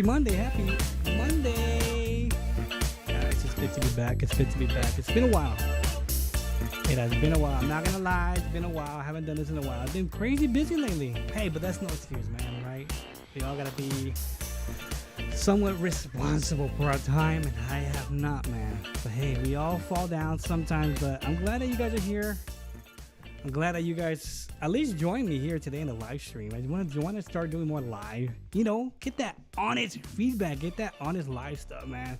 Happy Monday. Happy Monday. Guys, it's good to be back. It's good to be back. It's been a while. It has been a while. I'm not going to lie. It's been a while. I haven't done this in a while. I've been crazy busy lately. Hey, but that's no excuse, man, right? We all got to be somewhat responsible for our time, and I have not, man. But hey, we all fall down sometimes, but I'm glad that you guys are here. I'm glad that you guys at least joined me here today in the live stream. I want to start doing more live, get that honest feedback, get that honest live stuff, man.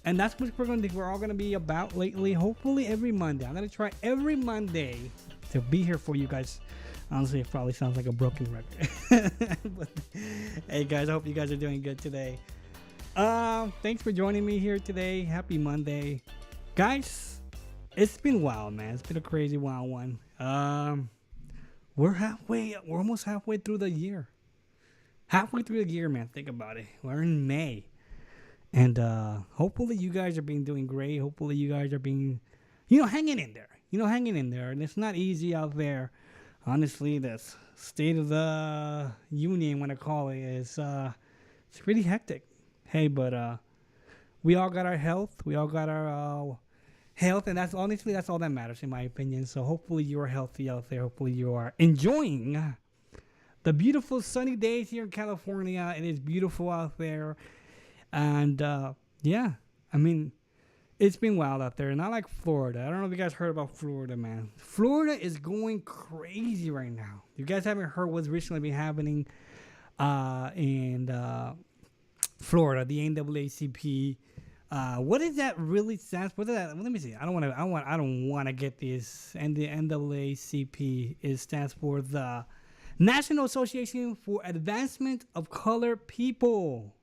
And that's what we're all gonna be about lately. Hopefully every Monday. I'm gonna try every Monday to be here for you guys. Honestly, it probably sounds like a broken record. But hey guys, I hope you guys are doing good today. Thanks for joining me here today. Happy Monday. Guys, it's been wild, man. It's been a crazy wild one. We're almost halfway through the year. Halfway through the year, man. Think about it. We're in May. And hopefully you guys are doing great. Hopefully you guys are hanging in there. Hanging in there. And it's not easy out there. Honestly, the state of the union, when I call it, is it's pretty hectic. Hey, but we all got our health. We all got our health, and that's all that matters, in my opinion. So hopefully you are healthy out there. Hopefully you are enjoying the beautiful sunny days here in California. It is beautiful out there, and it's been wild out there. Not like Florida. I don't know if you guys heard about Florida, man. Florida is going crazy right now. You guys haven't heard what's recently been happening in Florida, the NAACP. What does that really stand for? Let me see. I don't want to get this. And the NAACP stands for the National Association for Advancement of Colored People.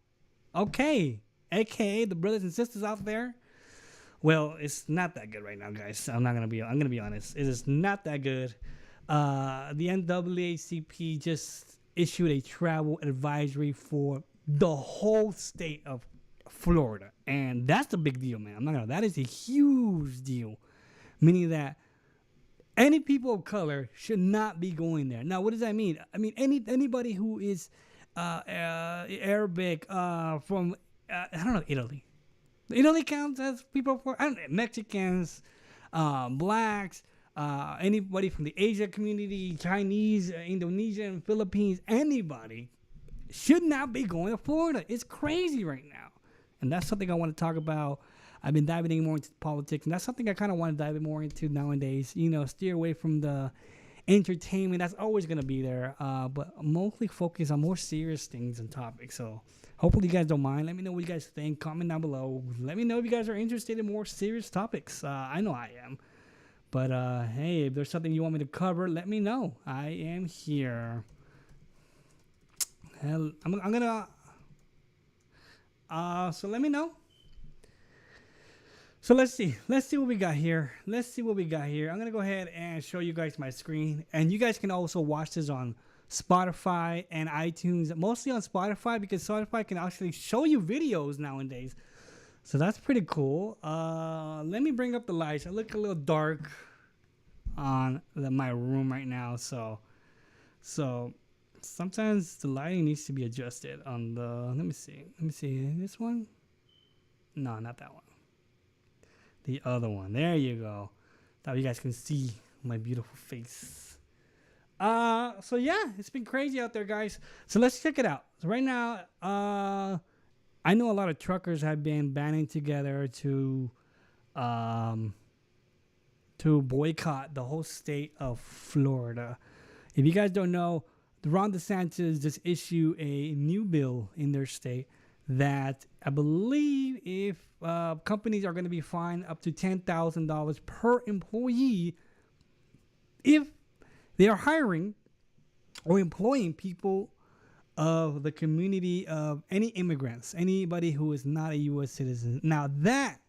Okay, aka the brothers and sisters out there. Well, it's not that good right now, guys. I'm gonna be honest. It is not that good. The NAACP just issued a travel advisory for the whole state of Florida, and that's a big deal, man. That is a huge deal, meaning that any people of color should not be going there. Now, what does that mean? I mean, anybody who is Arabic from Italy. Italy counts as people for Mexicans, blacks, anybody from the Asia community, Chinese, Indonesian, Philippines, anybody should not be going to Florida. It's crazy right now. And that's something I want to talk about. I've been diving more into politics, and that's something I kind of want to dive more into nowadays. Steer away from the entertainment. That's always going to be there, but mostly focus on more serious things and topics. So hopefully you guys don't mind. Let me know what you guys think. Comment down below. Let me know if you guys are interested in more serious topics. I know I am. But hey, if there's something you want me to cover, let me know. I am here. I'm gonna. So let me know. So let's see what we got here. I'm gonna go ahead and show you guys my screen, and you guys can also watch this on Spotify and iTunes, mostly on Spotify, because Spotify can actually show you videos nowadays. So that's pretty cool. Let me bring up the lights. I look a little dark on my room right now, so sometimes the lighting needs to be adjusted on the, let me see this one. No, not that one. The other one. There you go. That you guys can see my beautiful face. So yeah, it's been crazy out there, guys. So let's check it out. So right now, I know a lot of truckers have been banding together to boycott the whole state of Florida. If you guys don't know, Ron DeSantis just issued a new bill in their state that I believe if companies are going to be fined up to $10,000 per employee if they are hiring or employing people of the community of any immigrants, anybody who is not a U.S. citizen. Now that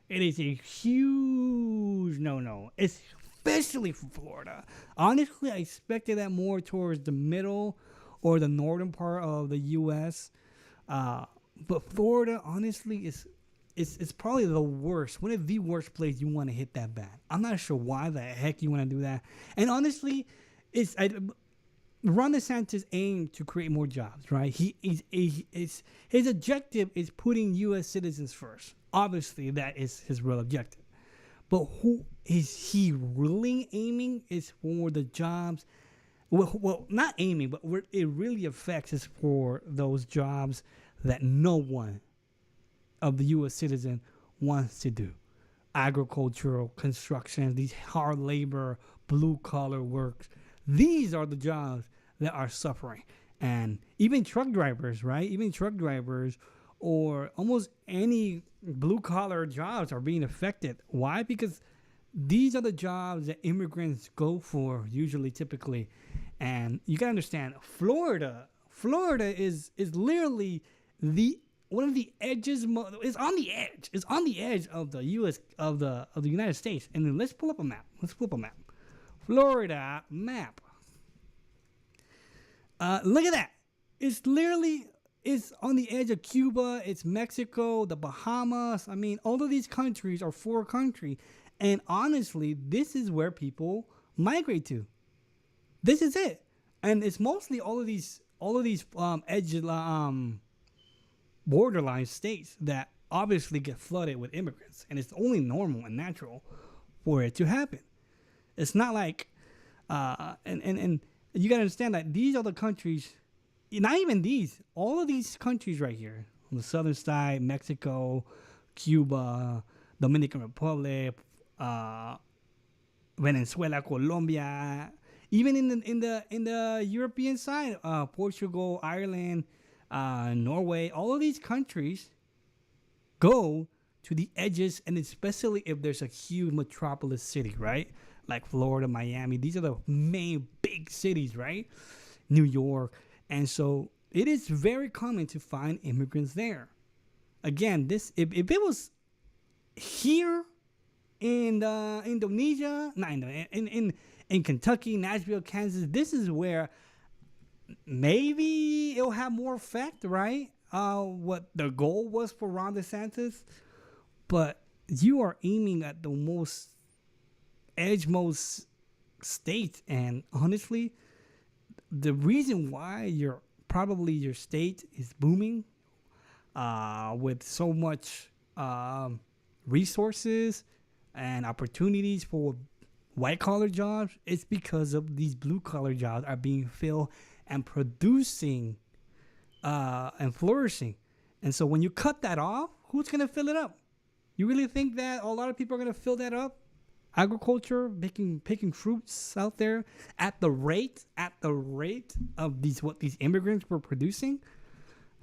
it is a huge no-no, especially for Florida. Honestly, I expected that more towards the middle or the northern part of the U.S. But Florida, honestly, it's probably the worst. One of the worst places you want to hit that ban. I'm not sure why the heck you want to do that. And honestly, Ron DeSantis aimed to create more jobs, right? His objective is putting U.S. citizens first. Obviously, that is his real objective. But who is he really aiming is for the jobs? Well, not aiming, but where it really affects is for those jobs that no one of the U.S. citizen wants to do. Agricultural, construction, these hard labor, blue-collar works. These are the jobs that are suffering. And even truck drivers, right? Even truck drivers or almost any blue-collar jobs are being affected. Why? Because these are the jobs that immigrants go for, usually, typically. And you got to understand, Florida is literally one of the edges. It's on the edge. It's on the edge of the U.S. of the United States. And then let's pull up a map. Florida map. Look at that. It's on the edge of Cuba. It's Mexico, the Bahamas. I mean, all of these countries are 4 countries. And honestly, this is where people migrate to. This is it. And it's mostly all of these edge borderline states that obviously get flooded with immigrants. And it's only normal and natural for it to happen. It's not like and you got to understand that these are the countries, not even these, all of these countries right here on the southern side, Mexico, Cuba, Dominican Republic, Venezuela, Colombia, even in the European side, Portugal, Ireland, Norway, all of these countries go to the edges, and especially if there's a huge metropolis city, right? Like Florida, Miami. These are the main big cities, right? New York. And so it is very common to find immigrants there. Again, if it was here in Indonesia, in Kentucky, Nashville, Kansas, this is where maybe it'll have more effect, right? What the goal was for Ron DeSantis. But you are aiming at the most states, and honestly, the reason why your state is booming with so much resources and opportunities for white-collar jobs is because of these blue-collar jobs are being filled and producing and flourishing. And so when you cut that off, who's going to fill it up? You really think that a lot of people are going to fill that up? Agriculture, picking fruits out there at the rate of these immigrants were producing?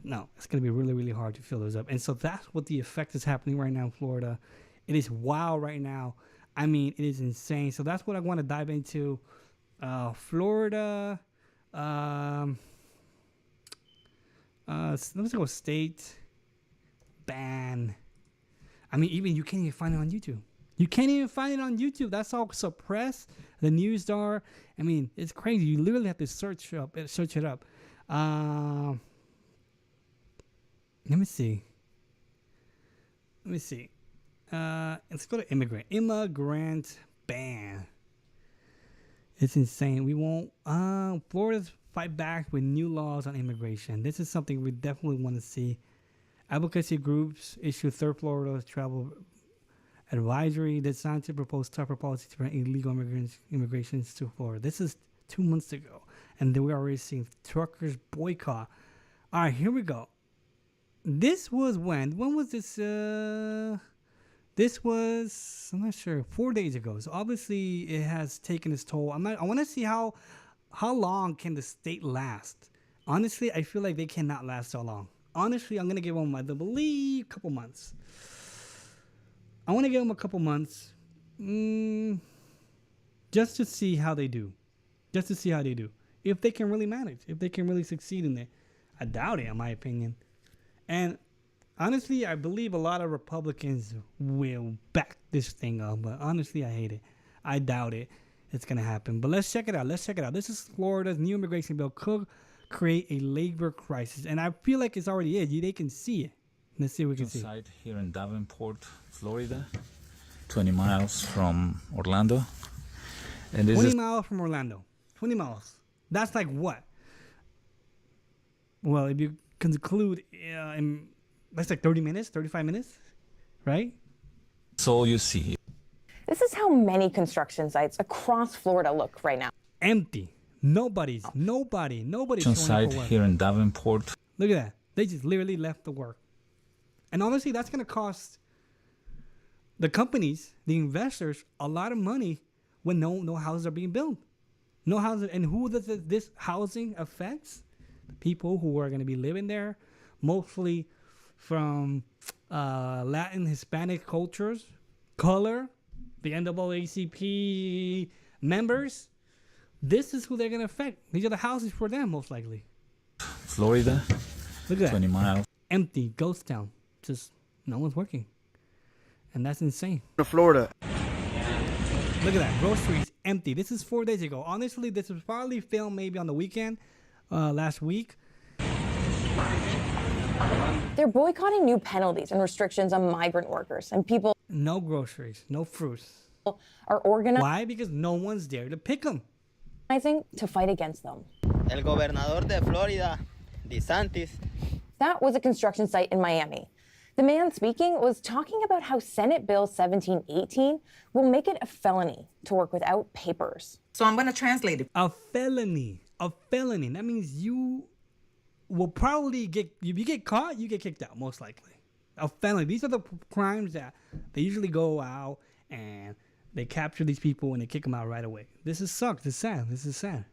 No, it's going to be really, really hard to fill those up. And so that's what the effect is happening right now in Florida. It is wild right now. I mean, it is insane. So that's what I want to dive into. Florida. Let's go state ban. I mean, even you can't even find it on YouTube. You can't even find it on YouTube. That's how suppressed the news are. I mean, it's crazy. You literally have to search it up. Let me see. Let's go to immigrant ban. It's insane. We won't. Florida's fight back with new laws on immigration. This is something we definitely want to see. Advocacy groups issue third Florida travel advisory designed to propose tougher policies to prevent illegal immigrations to Florida. This is 2 months ago, and then we're already seeing truckers boycott. All right, here we go. This was when? When was this? This was, I'm not sure, 4 days ago. So obviously it has taken its toll. I want to see how long can the state last. Honestly, I feel like they cannot last so long. Honestly, I'm going to give them, I believe, a couple months. I want to give them a couple months just to see how they do. If they can really manage. If they can really succeed in it. I doubt it, in my opinion. And honestly, I believe a lot of Republicans will back this thing up. But honestly, I hate it. I doubt it's going to happen. But let's check it out. This is Florida's new immigration bill could create a labor crisis. And I feel like it's already is. They can see it. Let's see what we can see. Site here in Davenport, Florida, 20 miles from Orlando. And this 20 miles from Orlando. 20 miles. That's like what? Well, if you conclude that's like 30 minutes, 35 minutes, right? That's all you see. This is how many construction sites across Florida look right now. Empty. Nobody showing up Site for work. here in Davenport. Look at that. They just literally left the work. And honestly, that's going to cost the companies, the investors, a lot of money when no houses are being built. No houses. And who does this housing affects? The people who are going to be living there, mostly from Latin, Hispanic cultures, color, the NAACP members. This is who they're going to affect. These are the houses for them, most likely. Florida, Look at 20 that. miles. Empty, ghost town. Just no one's working. And that's insane. Florida. Look at that. Groceries empty. This is 4 days ago. Honestly, this was probably filmed maybe on the weekend, last week. They're boycotting new penalties and restrictions on migrant workers, and people No groceries, no fruits. are organizing Why? Because no one's there to pick them. to fight against them. El gobernador de Florida, DeSantis. That was a construction site in Miami. The man speaking was talking about how Senate Bill 1718 will make it a felony to work without papers. So I'm going to translate it. A felony. A felony. That means you will probably get, if you get caught, you get kicked out, most likely. A felony. These are the crimes that they usually go out and they capture these people and they kick them out right away. This sucks. It's sad. This is sad.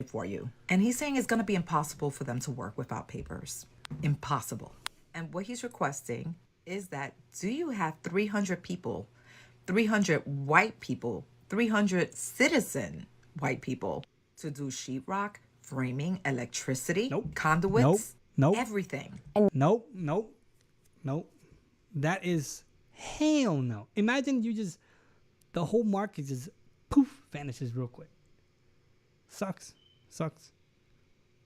For you. And he's saying it's going to be impossible for them to work without papers. Impossible. And what he's requesting is that, do you have 300 people, 300 white people, 300 citizen white people to do sheetrock, framing, electricity, Nope. conduits, Nope. everything? Nope. That is hell no. Imagine the whole market just poof vanishes real quick. Sucks.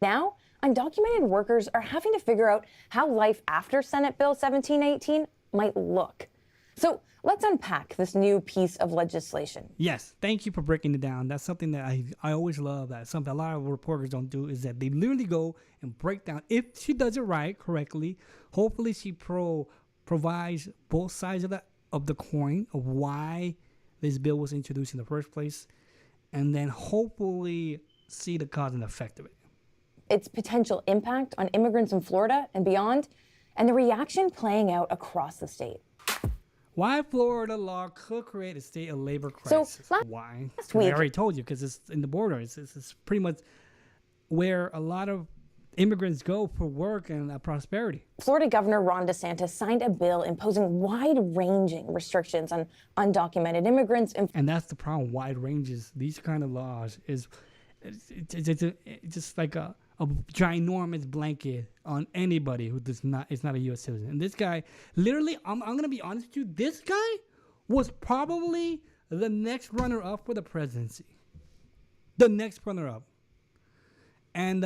Now, undocumented workers are having to figure out how life after Senate Bill 1718 might look. So let's unpack this new piece of legislation. Yes, thank you for breaking it down. That's something that I always love. That something a lot of reporters don't do is that they literally go and break down. If she does it right, correctly, hopefully she provides both sides of the coin of why this bill was introduced in the first place, and then hopefully see the cause and effect of it. Its potential impact on immigrants in Florida and beyond, and the reaction playing out across the state. Why Florida law could create a state of labor crisis. Why? last 'Cause I week- already told you, because it's in the border. It's pretty much where a lot of immigrants go for work and prosperity. Florida Governor Ron DeSantis signed a bill imposing wide-ranging restrictions on undocumented immigrants in And that's the problem. Wide ranges. These kind of laws it's just like a ginormous blanket on anybody who is not a U.S. citizen. And this guy, literally, I'm gonna be honest with you. This guy was probably the next runner-up for the presidency. The next runner-up. And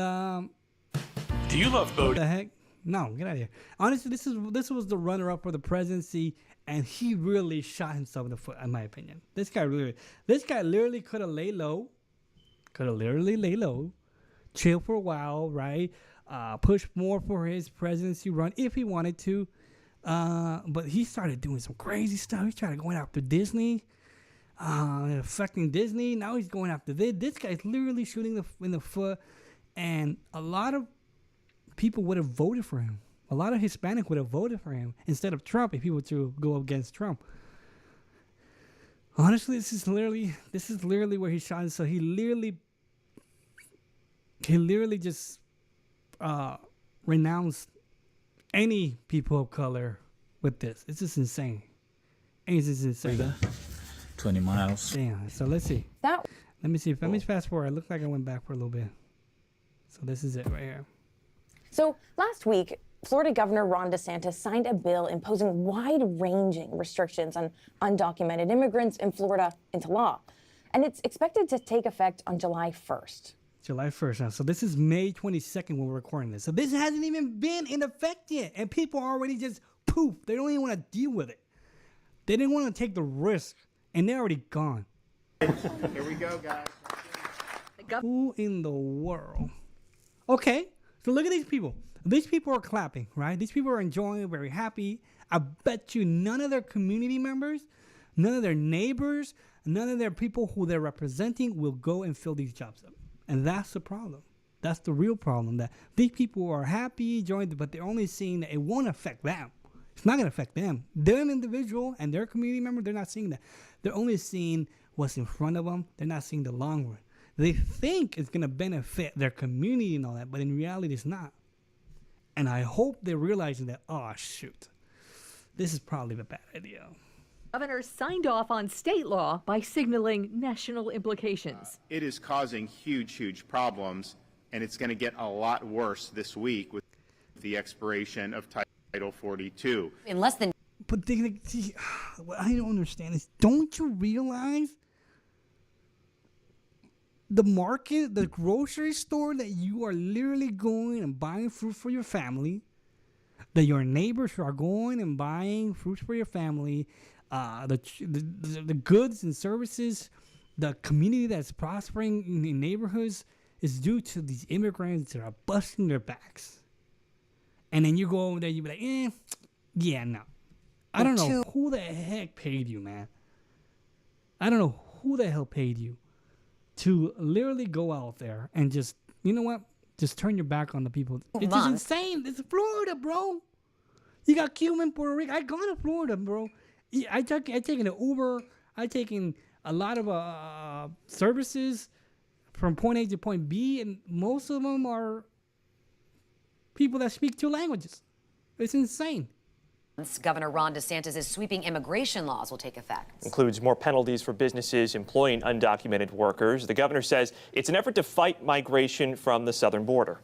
Do you love what the heck? No, get out of here. Honestly, this was the runner-up for the presidency, and he really shot himself in the foot, in my opinion. This guy literally could have laid low. Chill for a while, right? Push more for his presidency run if he wanted to. But he started doing some crazy stuff. He started going after Disney, affecting Disney. Now he's going after this. This guy's literally shooting in the foot. And a lot of people would have voted for him. A lot of Hispanic would have voted for him instead of Trump if he were to go against Trump. Honestly, this is literally where he shot. So he literally just renounced any people of color with this. It's just insane. It's just insane. Florida, 20 miles. Damn. So let's see. that. Let me see. Let me fast forward. It looked like I went back for a little bit. So this is it right here. So last week, Florida Governor Ron DeSantis signed a bill imposing wide-ranging restrictions on undocumented immigrants in Florida into law. And it's expected to take effect on July 1st. July 1st now. So this is May 22nd when we're recording this. So this hasn't even been in effect yet. And people are already just poof. They don't even want to deal with it. They didn't want to take the risk. And they're already gone. Here we go, guys. Who in the world? Okay. So look at these people. These people are clapping, right? These people are enjoying, very happy. I bet you none of their community members, none of their neighbors, none of their people who they're representing will go and fill these jobs up. And that's the problem. That's the real problem. That these people are happy, joined, but they're only seeing that it won't affect them. It's not going to affect them. They're an individual and their community member. They're not seeing that. They're only seeing what's in front of them. They're not seeing the long run. They think it's going to benefit their community and all that, but in reality, it's not. And I hope they're realizing that, oh, shoot, this is probably a bad idea. Governor signed off on state law by signaling national implications. It is causing huge problems, and it's going to get a lot worse this week with the expiration of Title 42. In less than. But see, what I don't understand is, don't you realize the market, the grocery store that you are literally going and buying fruit for your family, that your neighbors are going and buying fruits for your family, the goods and services, the community that's prospering in neighborhoods is due to these immigrants that are busting their backs. And then you go over there, you be like, yeah, no. I don't know who the heck paid you, man. I don't know who the hell paid you to literally go out there and just, you know what? Just turn your back on the people. It's just insane. It's Florida, bro. You got Cuban, Puerto Rico. I gone to Florida, bro. I taken an Uber. I taken a lot of services from point A to point B, and most of them are people that speak two languages. It's insane. Governor Ron DeSantis' sweeping immigration laws will take effect. Includes more penalties for businesses employing undocumented workers. The governor says it's an effort to fight migration from the southern border.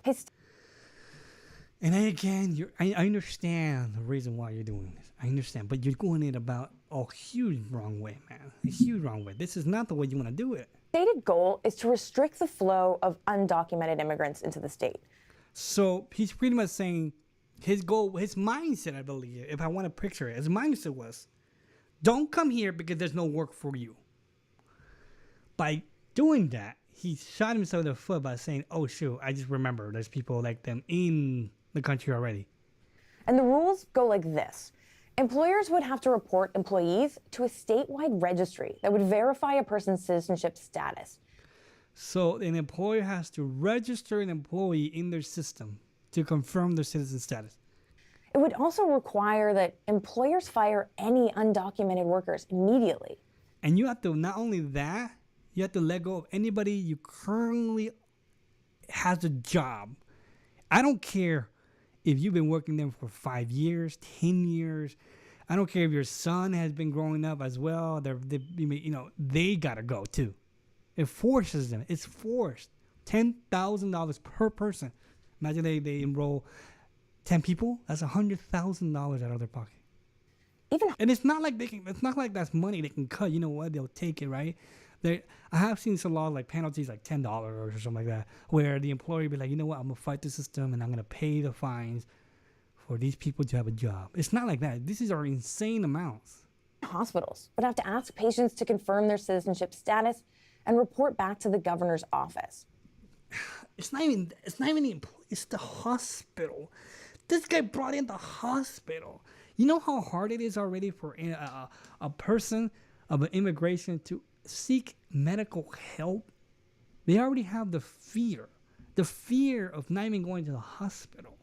And I understand the reason why you're doing this. I understand, but you're going it about a huge wrong way, man. A huge wrong way. This is not the way you want to do it. Stated goal is to restrict the flow of undocumented immigrants into the state. So he's pretty much saying his goal, his mindset, I believe, if I want to picture it, his mindset was, don't come here because there's no work for you. By doing that, he shot himself in the foot by saying, oh, shoot, I just remember there's people like them in the country already. And the rules go like this. Employers would have to report employees to a statewide registry that would verify a person's citizenship status. So an employer has to register an employee in their system to confirm their citizen status. It would also require that employers fire any undocumented workers immediately. And you have to, not only that, you have to let go of anybody you currently has a job. I don't care if you've been working there for 5 years, 10 years. I don't care if your son has been growing up as well. They got to go too. It forces them. It's forced. $10,000 per person. Imagine they enroll 10 people. That's $100,000 out of their pocket. And it's not like it's not like that's money they can cut. You know what? They'll take it, right? I have seen some laws like penalties like $10 or something like that, where the employer be like, you know what? I'm gonna fight the system and I'm gonna pay the fines for these people to have a job. It's not like that. These are insane amounts. Hospitals would have to ask patients to confirm their citizenship status and report back to the governor's office. It's not even the employee. It's the hospital. This guy brought in the hospital. You know how hard it is already for a person of an immigration to seek medical help? They already have the fear of not even going to the hospital.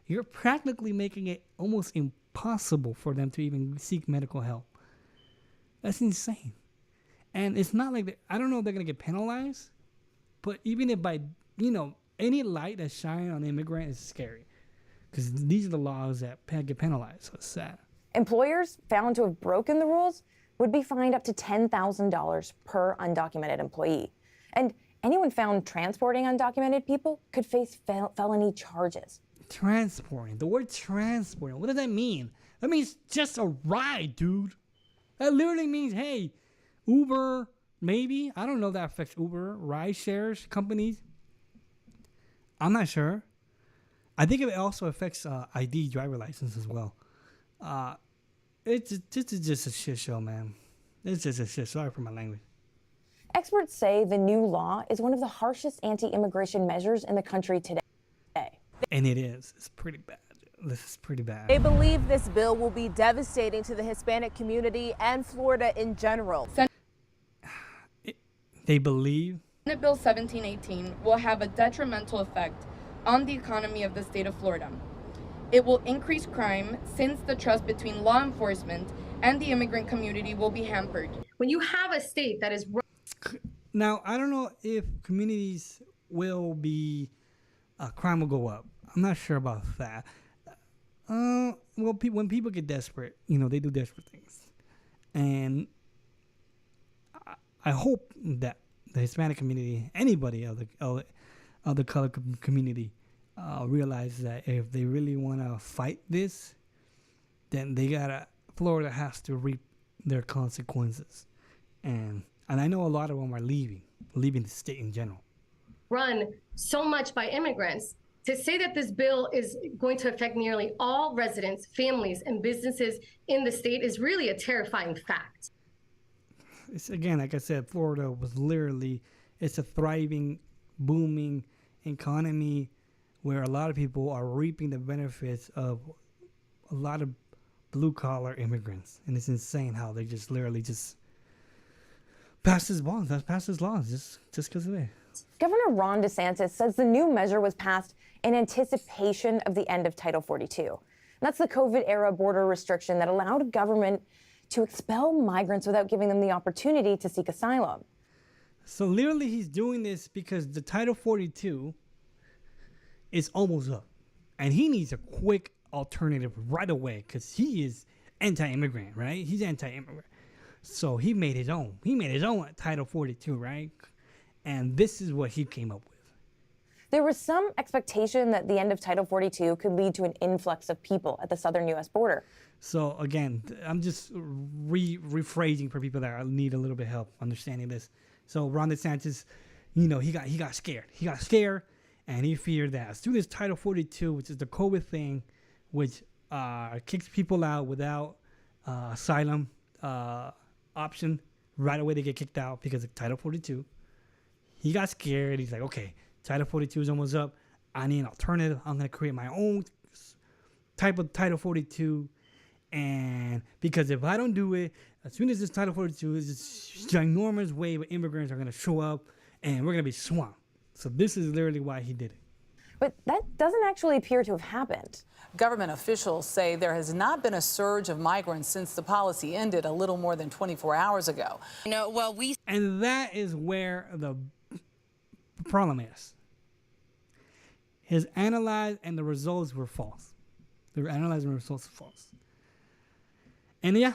You're practically making it almost impossible for them to even seek medical help. That's insane. And it's not like I don't know if they're going to get penalized, but even if by, any light that's shining on an immigrant is scary. Because these are the laws that get penalized, so it's sad. Employers found to have broken the rules would be fined up to $10,000 per undocumented employee. And anyone found transporting undocumented people could face felony charges. Transporting. The word transporting. What does that mean? That means just a ride, dude. That literally means, hey, Uber, maybe. I don't know if that affects Uber, ride shares, companies. I'm not sure. I think it also affects ID, driver license as well. It's just a shit show, man. It's just a shit. Sorry for my language. Experts say the new law is one of the harshest anti-immigration measures in the country today. And it is. It's pretty bad. This is pretty bad. They believe this bill will be devastating to the Hispanic community and Florida in general. They believe? Senate Bill 1718 will have a detrimental effect on the economy of the state of Florida. It will increase crime since the trust between law enforcement and the immigrant community will be hampered. When you have a state that is... Now, I don't know if communities will be, crime will go up. I'm not sure about that. Well, when people get desperate, they do desperate things. And I hope that the Hispanic community, anybody of the color community, realize that if they really want to fight this, then Florida has to reap their consequences. And I know a lot of them are leaving the state in general. Run so much by immigrants. To say that this bill is going to affect nearly all residents, families, and businesses in the state is really a terrifying fact. It's, again, like I said, Florida was literally, it's a thriving, booming economy where a lot of people are reaping the benefits of a lot of blue-collar immigrants. And it's insane how they just literally just pass this laws just because of it. Governor Ron DeSantis says the new measure was passed in anticipation of the end of Title 42. That's the COVID-era border restriction that allowed government to expel migrants without giving them the opportunity to seek asylum. So literally he's doing this because the Title 42 is almost up. And he needs a quick alternative right away because he is anti-immigrant, right? He's anti-immigrant. So he made his own. He made his own Title 42, right? And this is what he came up with. There was some expectation that the end of Title 42 could lead to an influx of people at the southern U.S. border. So again, I'm just rephrasing for people that need a little bit of help understanding this. So Ron DeSantis, he got scared. He got scared, and he feared that as soon as Title 42, which is the COVID thing, which kicks people out without asylum option, right away they get kicked out because of Title 42. He got scared. He's like, okay, Title 42 is almost up. I need an alternative. I'm going to create my own type of Title 42. And because if I don't do it, as soon as this Title 42 is this ginormous wave of immigrants are going to show up and we're going to be swamped. So this is literally why he did it. But that doesn't actually appear to have happened. Government officials say there has not been a surge of migrants since the policy ended a little more than 24 hours ago. And that is where the problem is. His analyze and the results were false. They were analyzing the results were false. And yeah,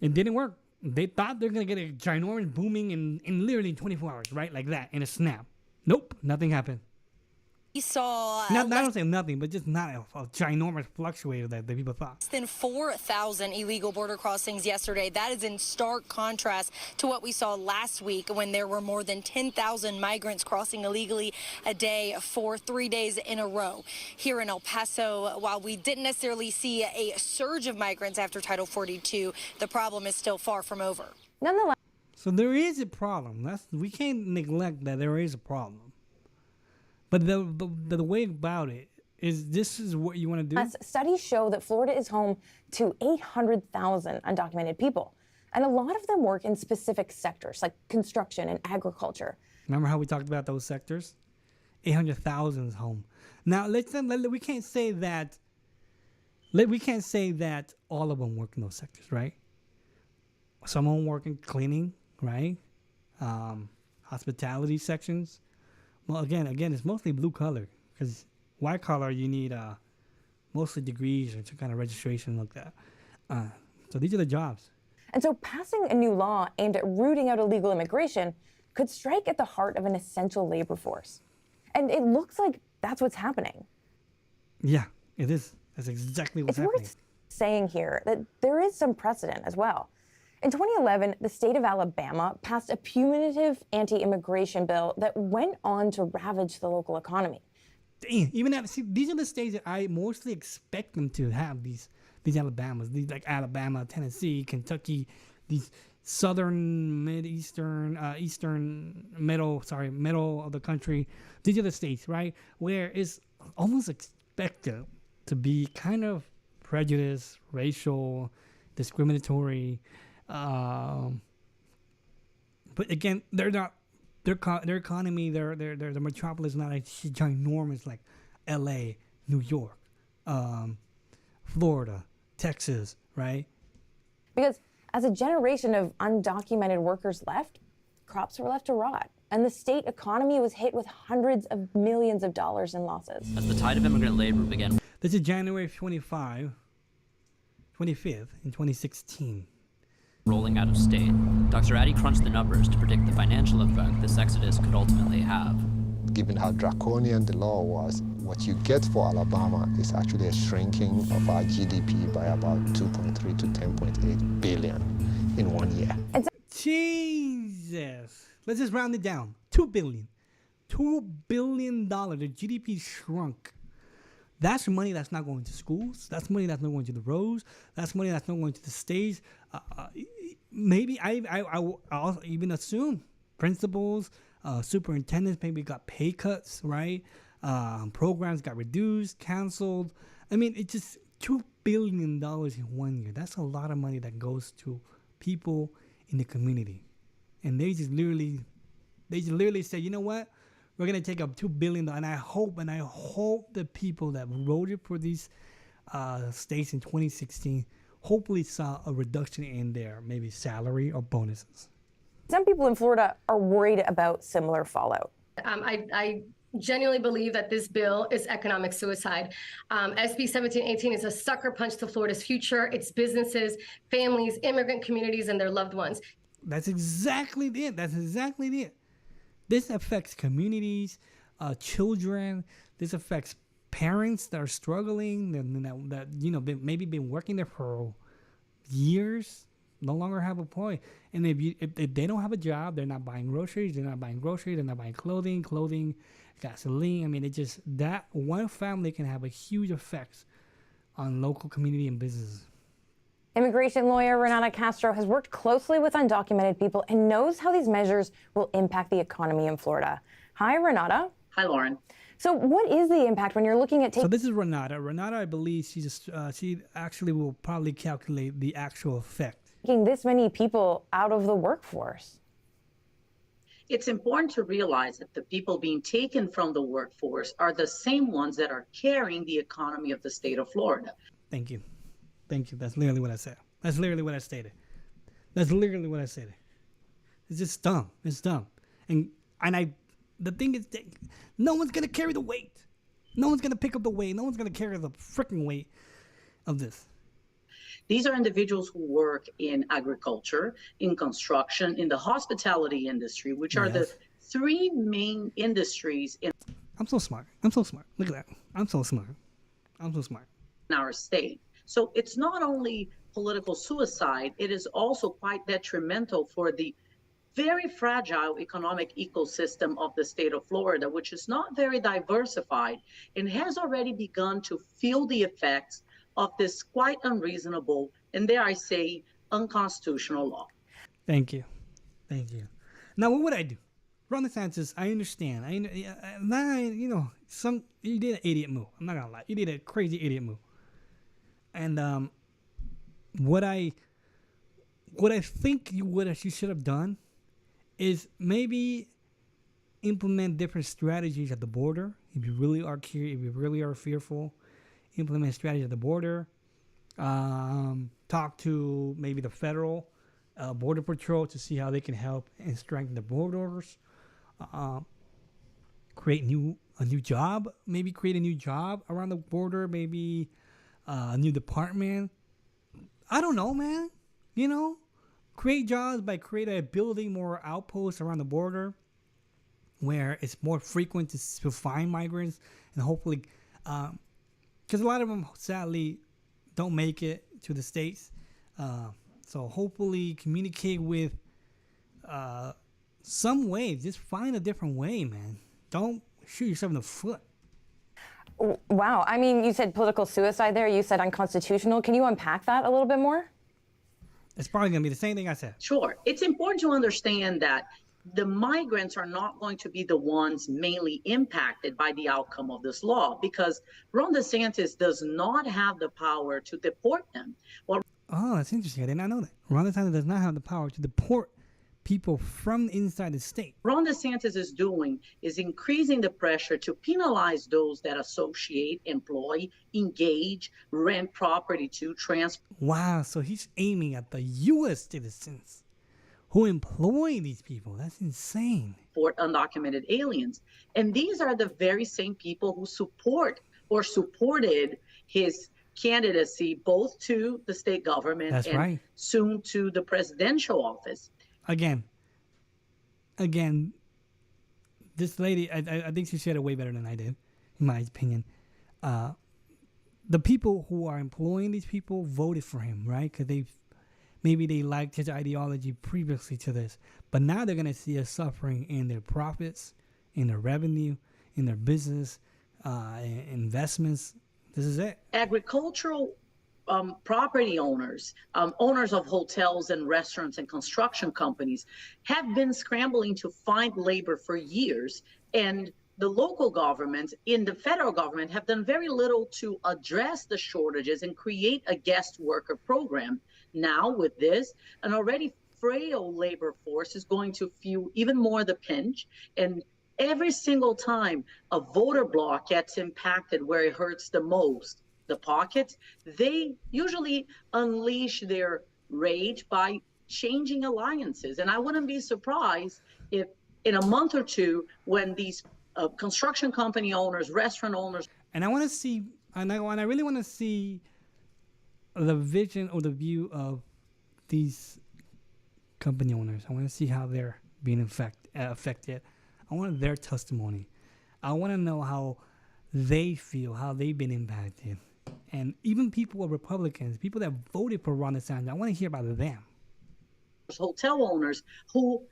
it didn't work. They thought they're going to get a ginormous booming in literally 24 hours, right? Like that, in a snap. Nope, nothing happened. We saw I don't say nothing, but just not a ginormous fluctuator that the people thought. less than 4,000 illegal border crossings yesterday. That is in stark contrast to what we saw last week when there were more than 10,000 migrants crossing illegally a day for 3 days in a row. Here in El Paso, while we didn't necessarily see a surge of migrants after Title 42, the problem is still far from over. Nonetheless, so there is a problem. We can't neglect that there is a problem. But the way about it is this is what you want to do? Studies show that Florida is home to 800,000 undocumented people. And a lot of them work in specific sectors like construction and agriculture. Remember how we talked about those sectors? 800,000 is home. Now, we can't say that all of them work in those sectors, right? Some of them work in cleaning, right? Hospitality sections. Well, again, it's mostly blue collar because white collar you need mostly degrees or some kind of registration like that. So these are the jobs. And so passing a new law aimed at rooting out illegal immigration could strike at the heart of an essential labor force. And it looks like that's what's happening. Yeah, it is. That's exactly what's happening. It's worth saying here that there is some precedent as well. In 2011, the state of Alabama passed a punitive anti-immigration bill that went on to ravage the local economy. Damn, even that, see, these are the states that I mostly expect them to have these Alabamas, these like Alabama, Tennessee, Kentucky, these southern, middle of the country. These are the states, right, where it's almost expected to be kind of prejudiced, racial, discriminatory. But again, they're not their economy, their metropolis is not ginormous like L.A., New York, Florida, Texas, right? Because as a generation of undocumented workers left, crops were left to rot. And the state economy was hit with hundreds of millions of dollars in losses. As the tide of immigrant labor began. This is January 25th in 2016. Rolling out of state, Dr. Addy crunched the numbers to predict the financial effect this exodus could ultimately have. Given how draconian the law was, what you get for Alabama is actually a shrinking of our GDP by about 2.3 to 10.8 billion in 1 year. Jesus. Let's just round it down. $2 billion. $2 billion. The GDP shrunk. That's money that's not going to schools. That's money that's not going to the roads. That's money that's not going to the stage. Maybe I'll even assume principals, superintendents maybe got pay cuts, right? Programs got reduced, canceled. I mean, it's just $2 billion in 1 year. That's a lot of money that goes to people in the community. And they just literally say, you know what? We're gonna take up $2 billion, and I hope the people that voted for these states in 2016 hopefully saw a reduction in their maybe salary or bonuses. Some people in Florida are worried about similar fallout. I genuinely believe that this bill is economic suicide. SB 1718 is a sucker punch to Florida's future, its businesses, families, immigrant communities, and their loved ones. That's exactly it. That's exactly it. This affects communities, children. This affects parents that are struggling, that maybe been working there for years, no longer have a point. And if they don't have a job, they're not buying groceries. They're not buying clothing, gasoline. I mean, that one family can have a huge effect on local community and businesses. Immigration lawyer Renata Castro has worked closely with undocumented people and knows how these measures will impact the economy in Florida. Hi, Renata. Hi, Lauren. So what is the impact when you're looking at So this is Renata. Renata, I believe she actually will probably calculate the actual effect. Taking this many people out of the workforce? It's important to realize that the people being taken from the workforce are the same ones that are carrying the economy of the state of Florida. Thank you. That's literally what I said. That's literally what I stated. It's just dumb. It's dumb. And the thing is, no one's gonna carry the weight. No one's gonna pick up the weight. No one's gonna carry the freaking weight of this. These are individuals who work in agriculture, in construction, in the hospitality industry, which are the three main industries in I'm so smart. Look at that. I'm so smart. in our state. So it's not only political suicide, it is also quite detrimental for the very fragile economic ecosystem of the state of Florida, which is not very diversified and has already begun to feel the effects of this quite unreasonable and, dare I say, unconstitutional law. Thank you. Now, what would I do? Ron DeSantis, I understand. You did an idiot move. I'm not gonna lie. You did a crazy idiot move. And what I think you should have done is maybe implement different strategies at the border. If you really are curious, if you really are fearful, implement strategies at the border. Talk to maybe the federal border patrol to see how they can help and strengthen the borders. Create a new job. Maybe create a new job around the border. Maybe a new department. I don't know, man. Create jobs by creating a building more outposts around the border where it's more frequent to find migrants, and hopefully, because a lot of them sadly don't make it to the States. So hopefully communicate with some way. Just find a different way, man. Don't shoot yourself in the foot. Wow. I mean, you said political suicide there. You said unconstitutional. Can you unpack that a little bit more? It's probably going to be the same thing I said. Sure. It's important to understand that the migrants are not going to be the ones mainly impacted by the outcome of this law, because Ron DeSantis does not have the power to deport them. Oh, that's interesting. I did not know that. Ron DeSantis does not have the power to deport people from inside the state. Ron DeSantis is doing is increasing the pressure to penalize those that associate, employ, engage, rent property to, transport. Wow, so he's aiming at the U.S. citizens who employ these people. That's insane. Undocumented aliens. And these are the very same people who support or supported his candidacy both to the state government That's and right. soon to the presidential office. Again, this lady, I think she said it way better than I did, in my opinion. The people who are employing these people voted for him, right? Because maybe they liked his ideology previously to this. But now they're going to see us suffering in their profits, in their revenue, in their business, investments. This is it. Agricultural property owners, owners of hotels and restaurants and construction companies have been scrambling to find labor for years. And the local governments in the federal government have done very little to address the shortages and create a guest worker program. Now with this, an already frail labor force is going to feel even more the pinch. And every single time a voter bloc gets impacted where it hurts the most, the pockets, they usually unleash their rage by changing alliances. And I wouldn't be surprised if in a month or two, when these construction company owners, restaurant owners. And I want to see, I really want to see the vision or the view of these company owners. I want to see how they're being affected. I want their testimony. I want to know how they feel, how they've been impacted. And even people who are Republicans, people that voted for Ron DeSantis, I want to hear about them. Hotel owners who,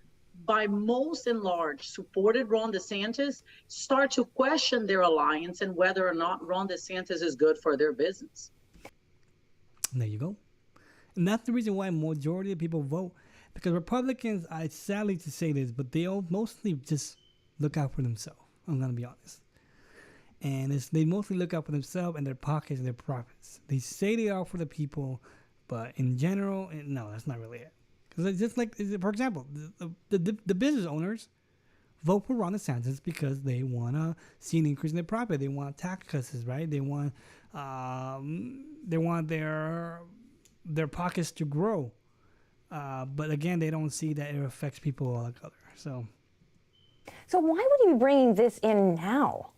by most and large, supported Ron DeSantis, start to question their alliance and whether or not Ron DeSantis is good for their business. And there you go. And that's the reason why majority of people vote. Because Republicans, I sadly to say this, but they all mostly just look out for themselves. I'm going to be honest. And they mostly look out for themselves and their pockets and their profits. They say they are for the people, but in general, no, that's not really it. Because it's just like, for example, the business owners vote for Ron DeSantis because they want to see an increase in their profit. They want tax cuts, right? They want their pockets to grow. But again, they don't see that it affects people like others. So why would he be bringing this in now?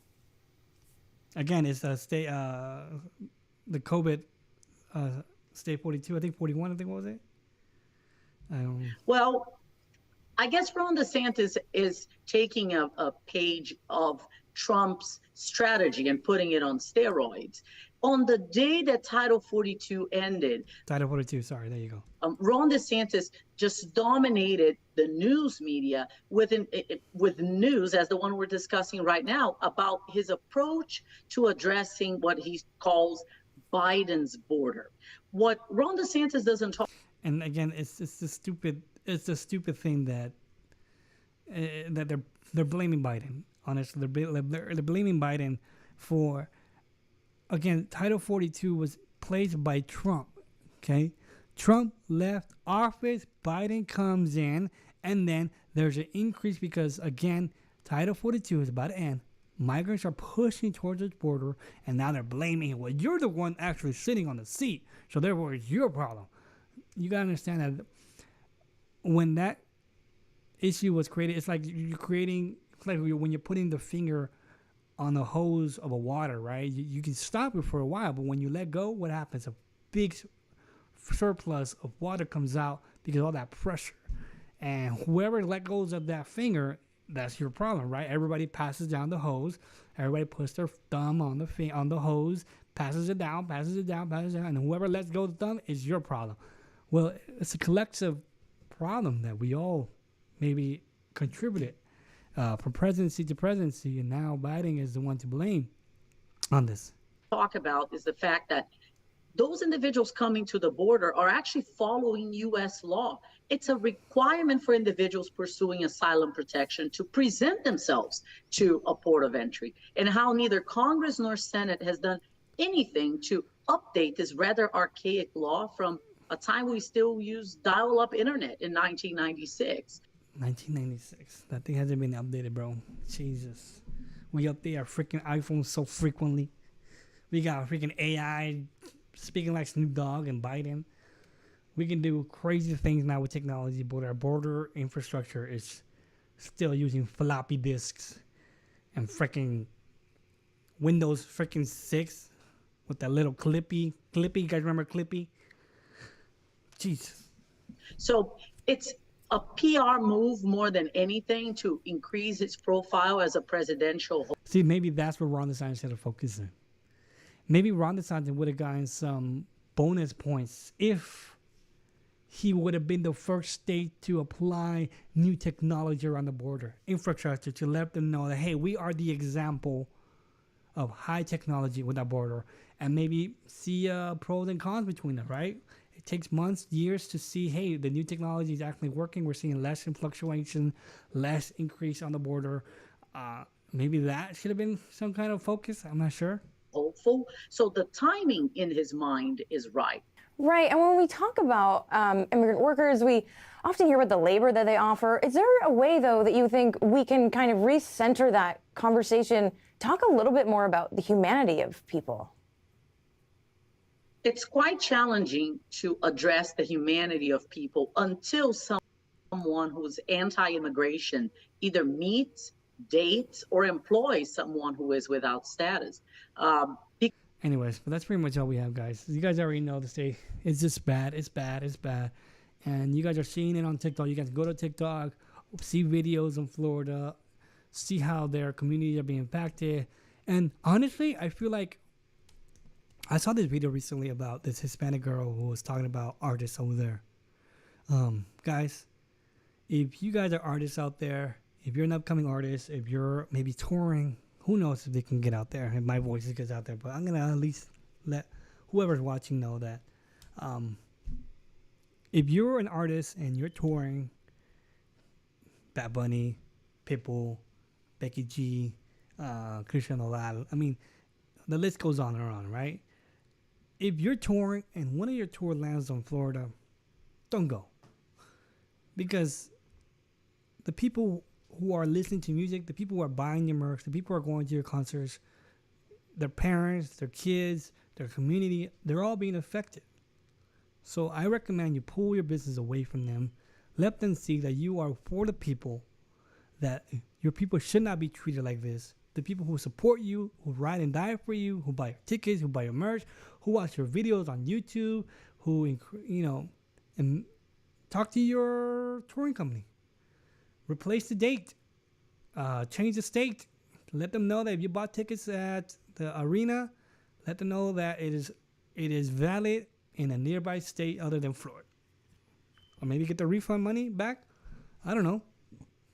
Again, it's the COVID state 42. I think 41. I think what was it? Well, I guess Ron DeSantis is taking a page of Trump's strategy and putting it on steroids. On the day that Title 42 ended, Title 42, sorry, there you go. Ron DeSantis just dominated the news media with news as the one we're discussing right now about his approach to addressing what he calls Biden's border. What Ron DeSantis doesn't talk. And again, it's the stupid thing that they're blaming Biden. Honestly, they're blaming Biden for. Again, Title 42 was placed by Trump, okay? Trump left office, Biden comes in, and then there's an increase because, again, Title 42 is about to end. Migrants are pushing towards the border, and now they're blaming him. Well, you're the one actually sitting on the seat, so therefore it's your problem. You got to understand that when that issue was created, it's like when you're putting the finger on the hose of a water, right? You can stop it for a while, but when you let go, what happens? A big surplus of water comes out because of all that pressure. And whoever let go of that finger, that's your problem, right? Everybody passes down the hose. Everybody puts their thumb on the hose, passes it down, and whoever lets go of the thumb is your problem. Well, it's a collective problem that we all maybe contributed. From presidency to presidency, and now Biden is the one to blame on this. Talk about is the fact that those individuals coming to the border are actually following U.S. law. It's a requirement for individuals pursuing asylum protection to present themselves to a port of entry, and how neither Congress nor Senate has done anything to update this rather archaic law from a time we still used dial-up internet in 1996. 1996. That thing hasn't been updated, bro. Jesus. We update our freaking iPhones so frequently. We got freaking AI speaking like Snoop Dogg and Biden. We can do crazy things now with technology, but our border infrastructure is still using floppy disks and freaking Windows freaking 6 with that little Clippy. You guys remember Clippy? Jesus. So it's a PR move more than anything to increase its profile as a presidential. See, maybe that's where Ron DeSantis should have focused in. Maybe Ron DeSantis would have gotten some bonus points if he would have been the first state to apply new technology around the border, infrastructure, to let them know that, hey, we are the example of high technology with our border, and maybe see pros and cons between them, right? It takes months, years to see, hey, the new technology is actually working. We're seeing less in fluctuation, less increase on the border. Maybe that should have been some kind of focus. I'm not sure. Hopeful. So the timing in his mind is right. Right. And when we talk about immigrant workers, we often hear about the labor that they offer. Is there a way, though, that you think we can kind of recenter that conversation, talk a little bit more about the humanity of people? It's quite challenging to address the humanity of people until someone who's anti-immigration either meets, dates, or employs someone who is without status. Anyways, but that's pretty much all we have, guys. You guys already know the state. It's just bad. It's bad. It's bad. And you guys are seeing it on TikTok. You guys go to TikTok, see videos in Florida, see how their communities are being impacted. And honestly, I feel like I saw this video recently about this Hispanic girl who was talking about artists over there. Guys, if you guys are artists out there, if you're an upcoming artist, if you're maybe touring, who knows if they can get out there, if my voice gets out there. But I'm going to at least let whoever's watching know that if you're an artist and you're touring, Bad Bunny, Pitbull, Becky G, Christian Olal, I mean, the list goes on and on, right? If you're touring and one of your tour lands on Florida, don't go. Because the people who are listening to music, the people who are buying your merch, the people who are going to your concerts, their parents, their kids, their community, they're all being affected. So I recommend you pull your business away from them. Let them see that you are for the people, that your people should not be treated like this. The people who support you, who ride and die for you, who buy your tickets, who buy your merch, who watch your videos on YouTube, who, and talk to your touring company. Replace the date. Change the state. Let them know that if you bought tickets at the arena, let them know that it is valid in a nearby state other than Florida. Or maybe get the refund money back. I don't know.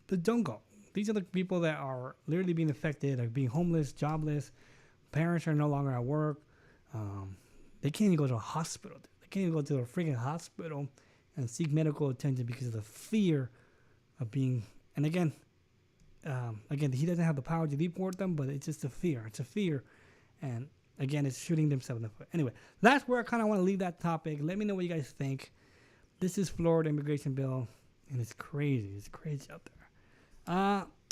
But don't go. These are the people that are literally being affected, like being homeless, jobless. Parents are no longer at work. They can't even go to a hospital. They can't even go to a freaking hospital and seek medical attention because of the fear of being. And again, he doesn't have the power to deport them, but it's just a fear. It's a fear. And again, it's shooting themselves in the foot. Anyway, that's where I kind of want to leave that topic. Let me know what you guys think. This is Florida immigration bill, and it's crazy. It's crazy out there.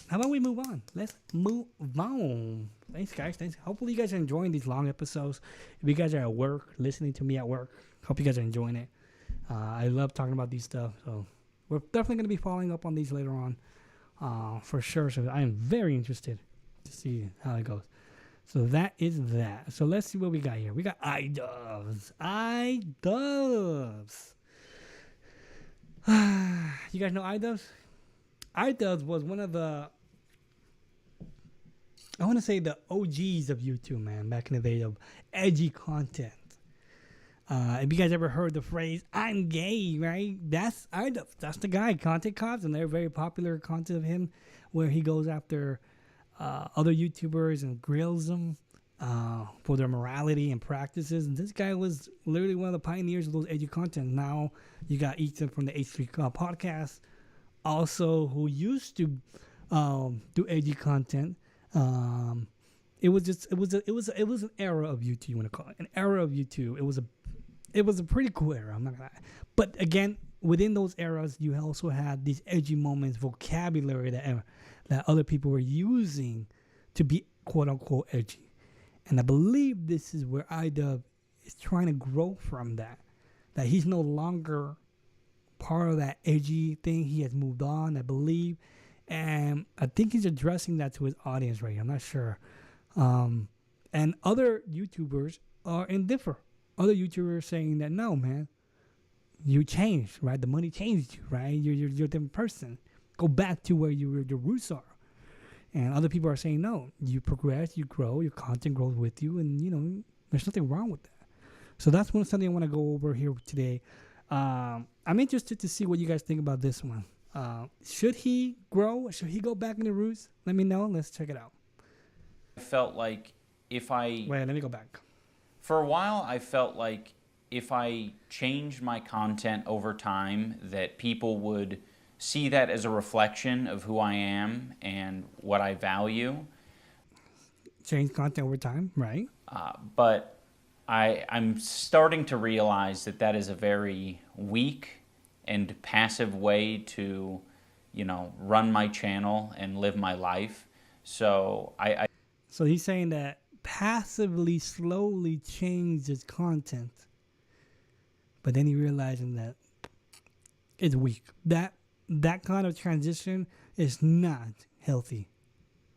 How about we move on? Let's move on. Thanks, guys. Thanks. Hopefully, you guys are enjoying these long episodes. If you guys are at work, listening to me at work, hope you guys are enjoying it. I love talking about these stuff. So we're definitely going to be following up on these later on, for sure. So I am very interested to see how it goes. So that is that. So let's see what we got here. We got idubbz. idubbz. You guys know idubbz? idubbz was one of the, I want to say the OGs of YouTube, man, back in the day of edgy content. If you guys ever heard the phrase, I'm gay, right? That's idubbz. That's the guy, Content Cops, and they're very popular content of him where he goes after other YouTubers and grills them for their morality and practices. And this guy was literally one of the pioneers of those edgy content. Now you got Ethan from the H3 podcast, also who used to do edgy content. It was an era of YouTube, you want to call it an era of YouTube. it was a pretty cool era. I'm not gonna lie. But again, within those eras, you also had these edgy moments, vocabulary that other people were using to be quote unquote edgy. And I believe this is where idubbz is trying to grow from that. That he's no longer part of that edgy thing. He has moved on, I believe. And I think he's addressing that to his audience right here. I'm not sure. And other YouTubers are indifferent. Other YouTubers saying that, no, man, you changed, right? The money changed you, right? You're a different person. Go back to where your roots are. And other people are saying, no, you progress, you grow, your content grows with you, and, you know, there's nothing wrong with that. So that's something I want to go over here today. I'm interested to see what you guys think about this one. Should he grow? Should he go back in the roots? Let me know. Let's check it out. I felt like if I... Wait, let me go back. For a while, I felt like if I changed my content over time, that people would see that as a reflection of who I am and what I value. Change content over time, right? But I'm starting to realize that that is a very weak and passive way to, you know, run my channel and live my life. So So he's saying that passively, slowly change his content, but then he realizing that it's weak. That kind of transition is not healthy.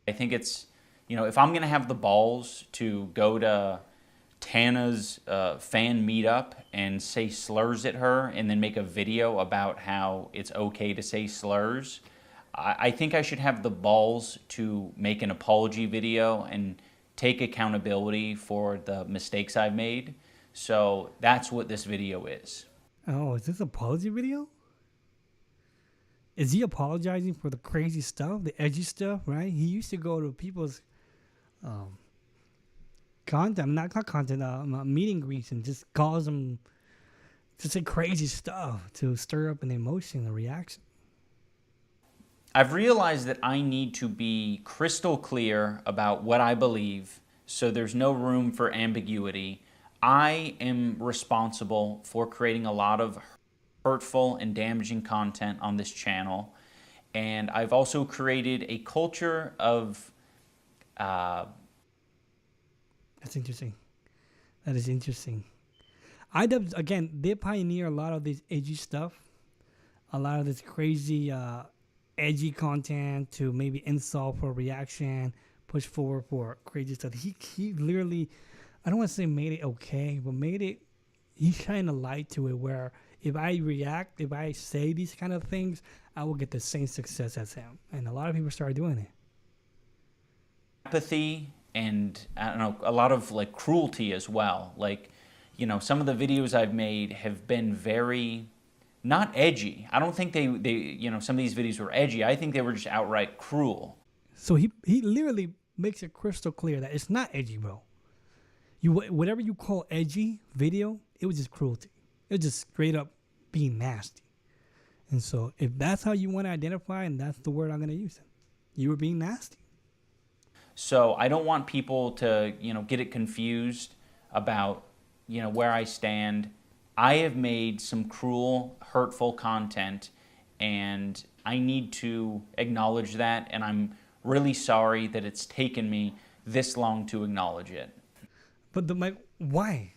I think it's, you know, if I'm going to have the balls to go to Tana's fan meetup and say slurs at her and then make a video about how it's okay to say slurs, I think I should have the balls to make an apology video and take accountability for the mistakes I've made. So that's what this video is. Oh, is this an apology video? Is he apologizing for the crazy stuff, the edgy stuff, right? He used to go to people's meet and greets and just cause them to say crazy stuff to stir up an emotion, a reaction. I've realized that I need to be crystal clear about what I believe, so there's no room for ambiguity. I am responsible for creating a lot of hurtful and damaging content on this channel, and I've also created a culture of That's interesting. That is interesting. idubbz, again, they pioneer a lot of this edgy stuff, a lot of this crazy edgy content to maybe insult for reaction, push forward for crazy stuff. He literally, I don't want to say made it okay, but he shined a light to it where if I react, if I say these kind of things, I will get the same success as him. And a lot of people started doing it. apathy and, I don't know, a lot of like cruelty as well. Like, you know, some of the videos I've made have been very, not edgy. I don't think they you know, some of these videos were edgy. I think they were just outright cruel. So he literally makes it crystal clear that it's not edgy, bro. Whatever you call edgy video, it was just cruelty. It was just straight up being nasty. And so if that's how you want to identify, and that's the word I'm going to use, you were being nasty. So I don't want people to, you know, get it confused about, you know, where I stand. I have made some cruel, hurtful content, and I need to acknowledge that, and I'm really sorry that it's taken me this long to acknowledge it. But why?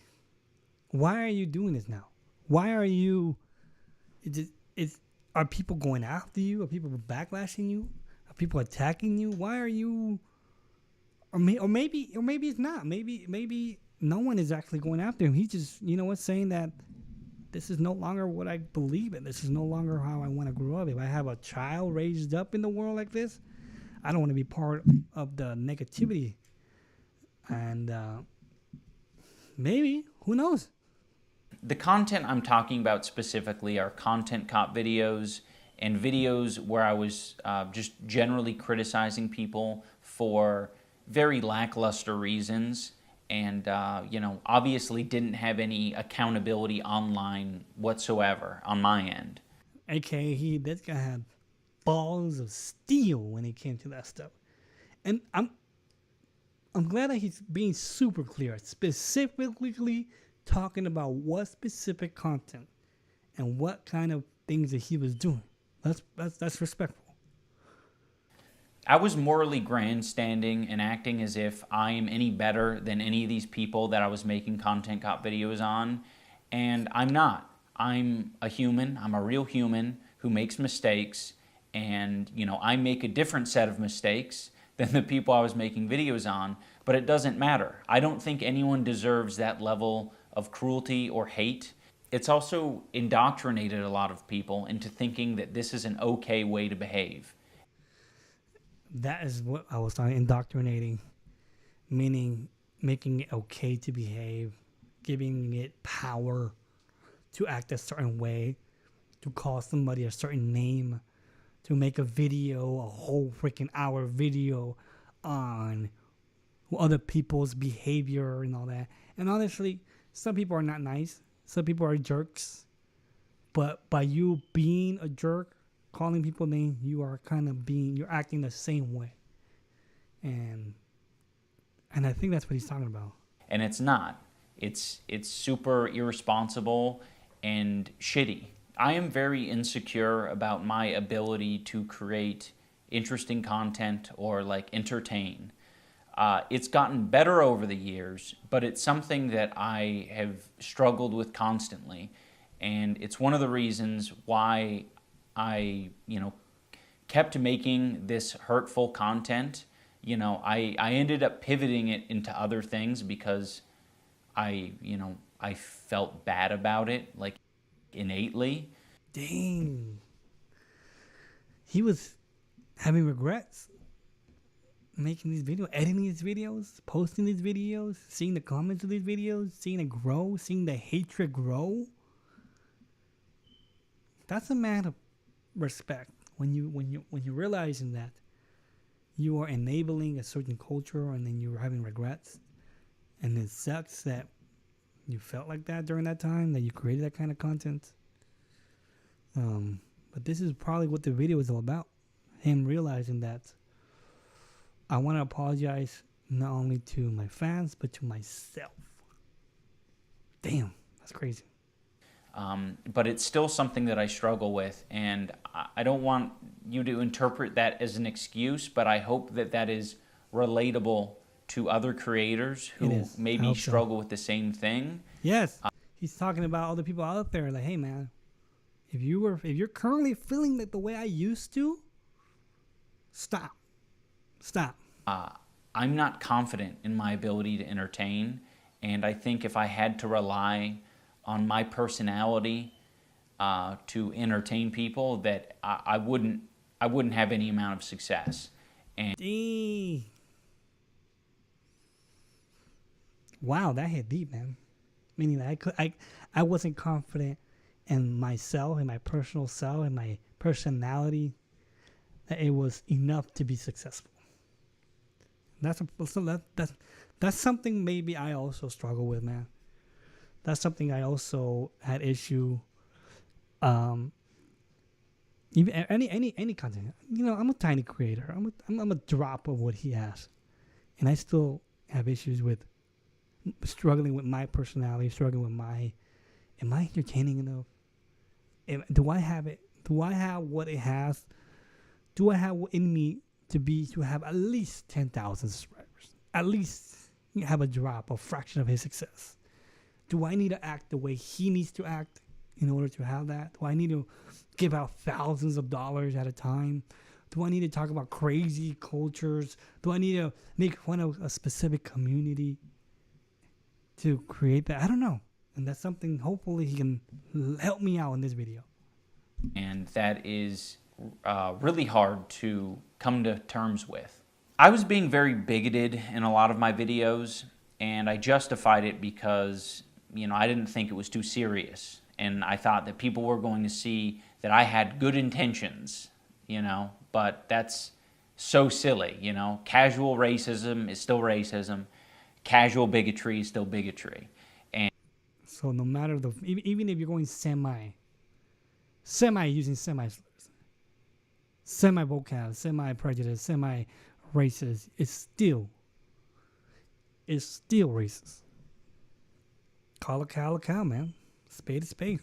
Why are you doing this now? Why are you? Are people going after you? Are people backlashing you? Are people attacking you? Why are you? Or maybe it's not. Maybe no one is actually going after him. He just, you know what, saying that this is no longer what I believe in. This is no longer how I want to grow up. If I have a child raised up in the world like this, I don't want to be part of the negativity. And maybe, who knows? The content I'm talking about specifically are content cop videos and videos where I was just generally criticizing people for very lackluster reasons, and you know, obviously didn't have any accountability online whatsoever on my end. AKA this guy had balls of steel when it came to that stuff. And I'm glad that he's being super clear, specifically talking about what specific content and what kind of things that he was doing. That's respectful. I was morally grandstanding and acting as if I am any better than any of these people that I was making content cop videos on, and I'm not. I'm a human. I'm a real human who makes mistakes, and I make a different set of mistakes than the people I was making videos on, but it doesn't matter. I don't think anyone deserves that level of cruelty or hate. It's also indoctrinated a lot of people into thinking that this is an okay way to behave. That is what I was talking, indoctrinating, meaning making it okay to behave, giving it power to act a certain way, to call somebody a certain name, to make a video, a whole freaking hour video on other people's behavior and all that. And honestly, some people are not nice. Some people are jerks. But by you being a jerk, calling people names, you're acting the same way. And I think that's what he's talking about. And it's not. It's super irresponsible and shitty. I am very insecure about my ability to create interesting content or entertain. It's gotten better over the years, but it's something that I have struggled with constantly. And it's one of the reasons why I, kept making this hurtful content. I ended up pivoting it into other things because I felt bad about it, innately. Dang. He was having regrets making these videos, editing these videos, posting these videos, seeing the comments of these videos, seeing it grow, seeing the hatred grow. That's a matter of respect. When you're realizing that you are enabling a certain culture and then you're having regrets, and it sucks that you felt like that during that time, that you created that kind of content. But this is probably what the video is all about. Him realizing that I want to apologize not only to my fans, but to myself. Damn, that's crazy. But it's still something that I struggle with, and I don't want you to interpret that as an excuse, but I hope that that is relatable to other creators who maybe struggle with the same thing. Yes, he's talking about other people out there. Like, hey man, if you're currently feeling like the way I used to, stop. I'm not confident in my ability to entertain, and I think if I had to rely on my personality to entertain people, that I wouldn't have any amount of success. And wow, that hit deep, man. Meaning that I wasn't confident in myself, in my personal self, in my personality, that it was enough to be successful. That's something maybe I also struggle with, man. That's something I also had issue. Even any content. I'm a tiny creator. I'm a drop of what he has, and I still have issues with struggling with my personality, struggling with am I entertaining enough? Do I have it? Do I have what it has? Do I have what in me to have at least 10,000 subscribers? At least have a drop, a fraction of his success. Do I need to act the way he needs to act in order to have that? Do I need to give out thousands of dollars at a time? Do I need to talk about crazy cultures? Do I need to make fun of a specific community to create that? I don't know. And that's something, hopefully he can help me out in this video. And that is really hard to come to terms with. I was being very bigoted in a lot of my videos, and I justified it because I didn't think it was too serious, and I thought that people were going to see that I had good intentions, but that's so silly, Casual racism is still racism. Casual bigotry is still bigotry. And so no matter even if you're going semi using semi-slurs, semi-vocab, semi-prejudice, semi-racist, it's still racist. Call a cow a cow, man. Spade is spade.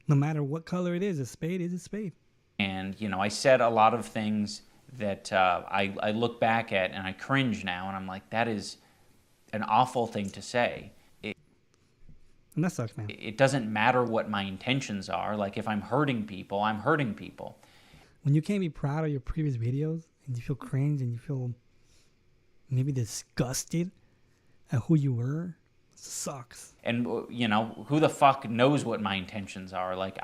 No matter what color it is a spade is a spade. And, you know, I said a lot of things that I look back at and I cringe now, and I'm like, that is an awful thing to say. And that sucks, man. It doesn't matter what my intentions are. Like, if I'm hurting people, I'm hurting people. When you can't be proud of your previous videos and you feel cringe and you feel maybe disgusted at who you were, it sucks. And, you know, who the fuck knows what my intentions are? Like,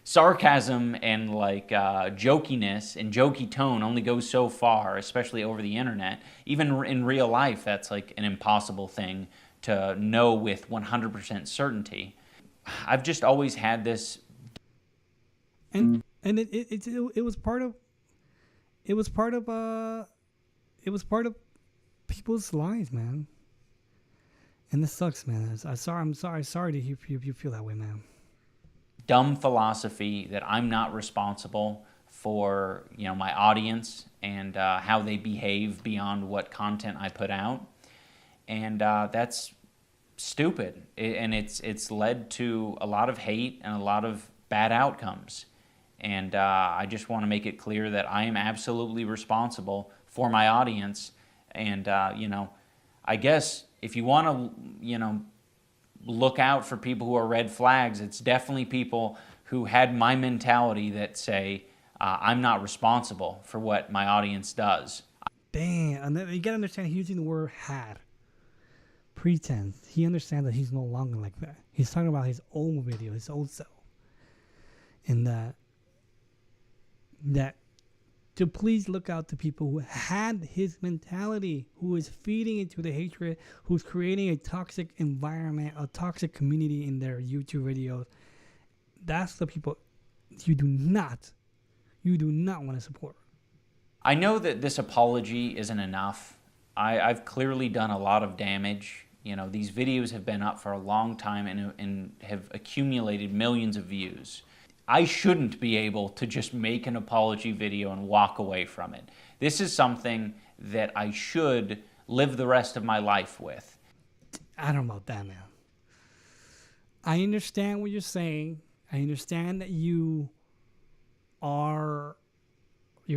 sarcasm and, like, jokiness and jokey tone only goes so far, especially over the internet. Even in real life, that's, like, an impossible thing to know with 100% certainty. I've just always had this. And it was part of people's lives, man. And this sucks, man. I'm sorry to hear you feel that way, man. Dumb philosophy that I'm not responsible for, you know, my audience and how they behave beyond what content I put out. And that's stupid, and it's led to a lot of hate and a lot of bad outcomes. And I just want to make it clear that I am absolutely responsible for my audience. And you know, I guess if you want to, you know, look out for people who are red flags, it's definitely people who had my mentality that say I'm not responsible for what my audience does. Damn, and then you gotta understand, he's using the word had. Pretense. He understands that he's no longer like that. He's talking about his old video, his old self. And that to please look out to people who had his mentality, who is feeding into the hatred, who's creating a toxic environment, a toxic community in their YouTube videos. That's the people you do not want to support. I know that this apology isn't enough. I've clearly done a lot of damage. You know, these videos have been up for a long time and have accumulated millions of views. I shouldn't be able to just make an apology video and walk away from it. This is something that I should live the rest of my life with. I don't know about that, man. I understand what you're saying. I understand that you're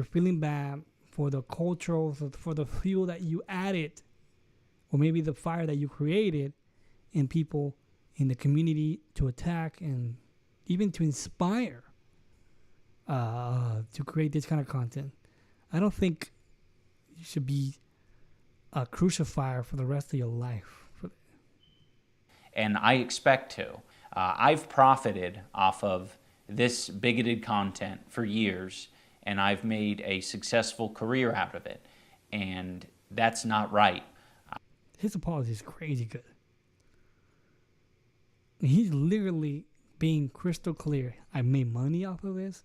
feeling bad for the cultural, for the fuel that you added, or maybe the fire that you created in people in the community to attack and even to inspire to create this kind of content. I don't think you should be a crucifier for the rest of your life. And I expect to. I've profited off of this bigoted content for years, and I've made a successful career out of it. And that's not right. His apology is crazy good. He's literally being crystal clear. I made money off of this.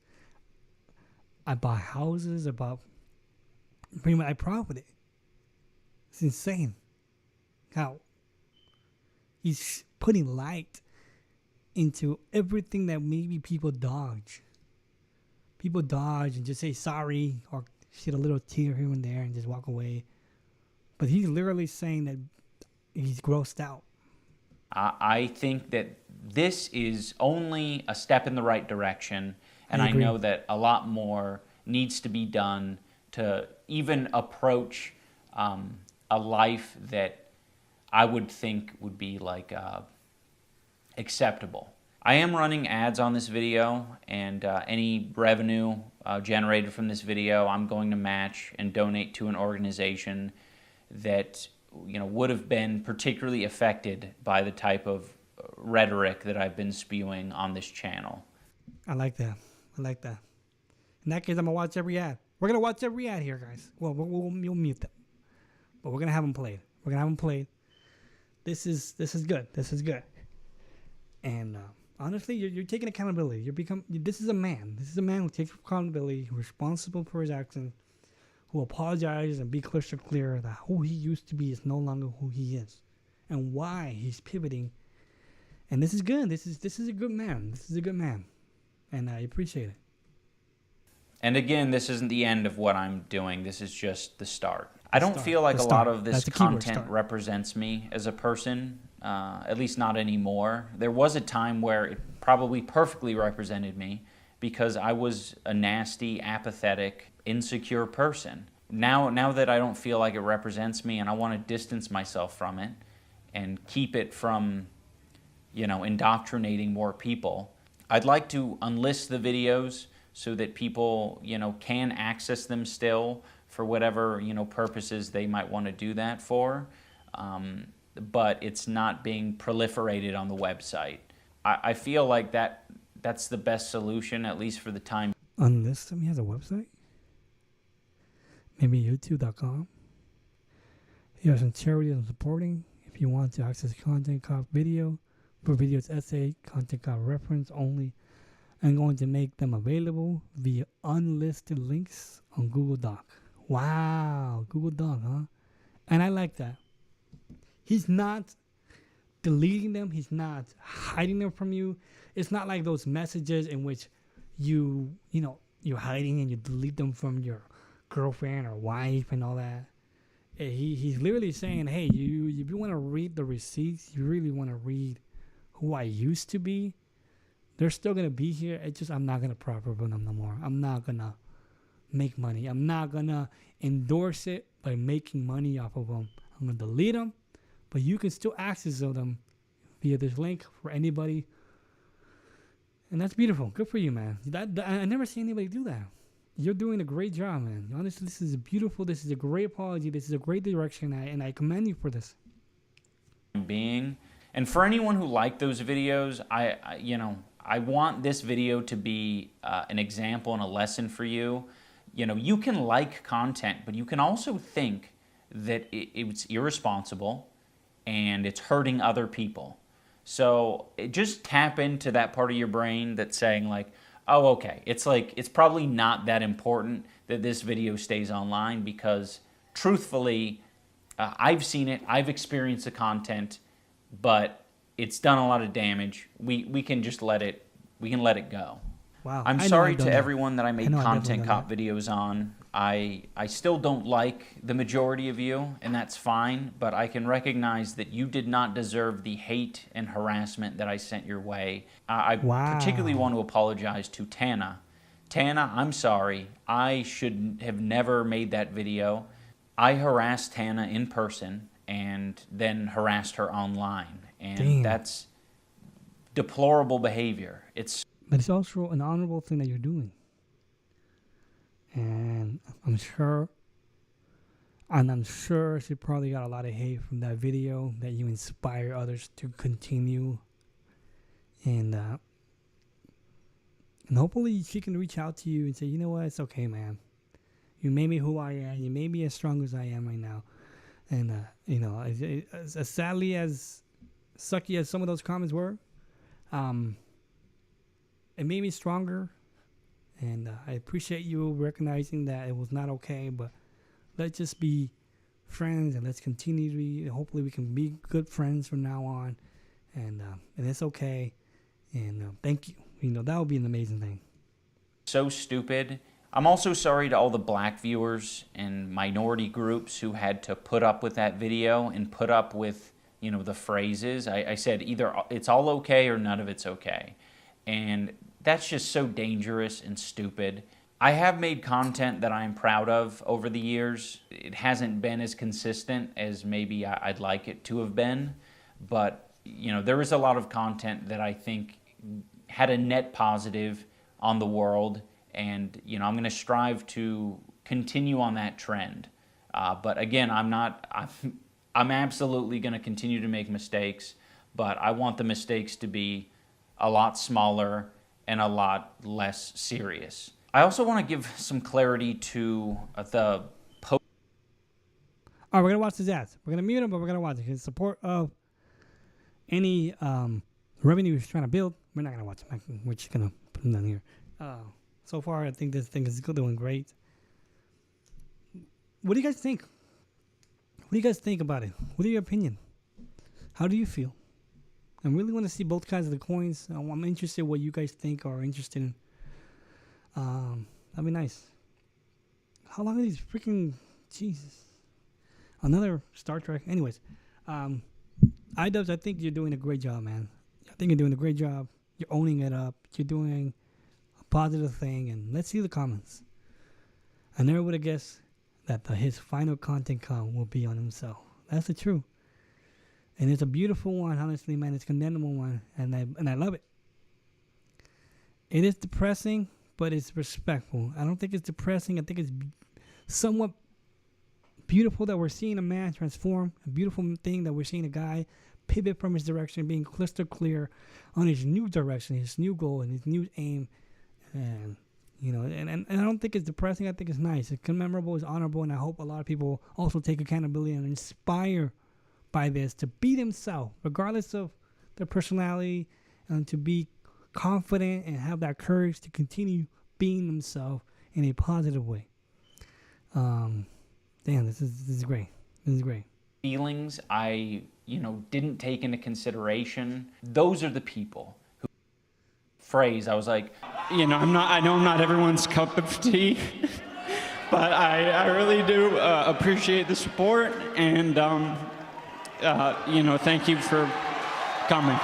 I bought houses. I profited. It's insane how he's putting light into everything that maybe people dodge. People dodge and just say sorry or shed a little tear here and there and just walk away. But he's literally saying that he's grossed out. I think that this is only a step in the right direction, and I agree. know that a lot more needs to be done to even approach a life that I would think would be like acceptable. I am running ads on this video, and any revenue generated from this video I'm going to match and donate to an organization that, you know, would have been particularly affected by the type of rhetoric that I've been spewing on this channel. I like that. I like that. In that case, I'm going to watch every ad. We're going to watch every ad here, guys. Well, we'll mute them. But we're going to have them played. We're going to have them played. This is good. This is good. And honestly, you're taking accountability. This is a man. This is a man who takes accountability, who's responsible for his actions, who apologizes and be crystal clear that who he used to be is no longer who he is, and why he's pivoting. And this is good. This is a good man. This is a good man, and I appreciate it. And again, this isn't the end of what I'm doing. This is just the start. I don't feel like a lot of this content represents me as a person. at least not anymore. There was a time where it probably perfectly represented me because I was a nasty, apathetic, insecure person. Now that I don't feel like it represents me and I want to distance myself from it and keep it from, indoctrinating more people, I'd like to unlist the videos so that people, can access them still for whatever, purposes they might want to do that for. But it's not being proliferated on the website. I feel like that's the best solution, at least for the time. Unlist him? He has a website? Maybe youtube.com? He has some charities I'm supporting. If you want to access content called video, for videos essay, content called reference only, I'm going to make them available via unlisted links on Google Doc. Wow, Google Doc, huh? And I like that. He's not deleting them. He's not hiding them from you. It's not like those messages in which you're hiding and you delete them from your girlfriend or wife and all that. He's literally saying, hey, if you want to read the receipts, you really want to read who I used to be, they're still going to be here. It's just I'm not going to profit from them no more. I'm not going to make money. I'm not going to endorse it by making money off of them. I'm going to delete them, but you can still access them via this link for anybody. And that's beautiful. Good for you, man. I never see anybody do that. You're doing a great job, man. Honestly, this is beautiful. This is a great apology. This is a great direction, and I commend you for this. And for anyone who liked those videos, I want this video to be an example and a lesson for you. You can like content, but you can also think that it's irresponsible and it's hurting other people. So just tap into that part of your brain that's saying like, oh, okay, it's probably not that important that this video stays online because truthfully, I've seen it, I've experienced the content, but it's done a lot of damage. We can just let it go. Wow. I'm sorry to everyone that I made content cop videos on. I still don't like the majority of you, and that's fine, but I can recognize that you did not deserve the hate and harassment that I sent your way. I particularly want to apologize to Tana. Tana, I'm sorry. I should have never made that video. I harassed Tana in person and then harassed her online, and that's deplorable behavior. But it's also an honorable thing that you're doing. And I'm sure she probably got a lot of hate from that video, that you inspire others to continue. And hopefully she can reach out to you and say, you know what, it's okay, man. You made me who I am. You made me as strong as I am right now. And, as sadly as sucky as some of those comments were, it made me stronger. And I appreciate you recognizing that it was not okay, but let's just be friends and let's continue to be, hopefully we can be good friends from now on. And it's okay. And thank you. That would be an amazing thing. So stupid. I'm also sorry to all the black viewers and minority groups who had to put up with that video and put up with, the phrases. I said either it's all okay or none of it's okay. And that's just so dangerous and stupid. I have made content that I'm proud of over the years. It hasn't been as consistent as maybe I'd like it to have been, but there is a lot of content that I think had a net positive on the world, and I'm going to strive to continue on that trend. But again, I'm absolutely going to continue to make mistakes, but I want the mistakes to be a lot smaller and a lot less serious. I also want to give some clarity to the post. All right, we're going to watch his ads. We're going to mute him, but we're going to watch it. In support of any revenue he's trying to build, we're not going to watch him. We're just going to put him down here. So far, I think this thing is doing great. What do you guys think? What do you guys think about it? What are your opinion? How do you feel? I really want to see both sides of the coins. I'm interested in what you guys think or are interested in. That'd be nice. How long are these freaking... Jesus. Another Star Trek. Anyways. idubbz, I think you're doing a great job, man. I think you're doing a great job. You're owning it up. You're doing a positive thing, and let's see the comments. I never would have guessed that his final content count will be on himself. That's the truth. And it's a beautiful one, honestly, man. It's a commendable one, and I love it. It is depressing, but it's respectful. I don't think it's depressing. I think it's somewhat beautiful that we're seeing a man transform. A beautiful thing that we're seeing a guy pivot from his direction, being crystal clear on his new direction, his new goal, and his new aim. And you know, and I don't think it's depressing. I think it's nice. It's commemorable. It's honorable, and I hope a lot of people also take accountability and inspire by this to be themselves, regardless of their personality, and to be confident and have that courage to continue being themselves in a positive way. Damn, this is great. This is great. Feelings I, didn't take into consideration. Those are the people who phrase. I was like, I know I'm not everyone's cup of tea, but I really do appreciate the support, and thank you for coming.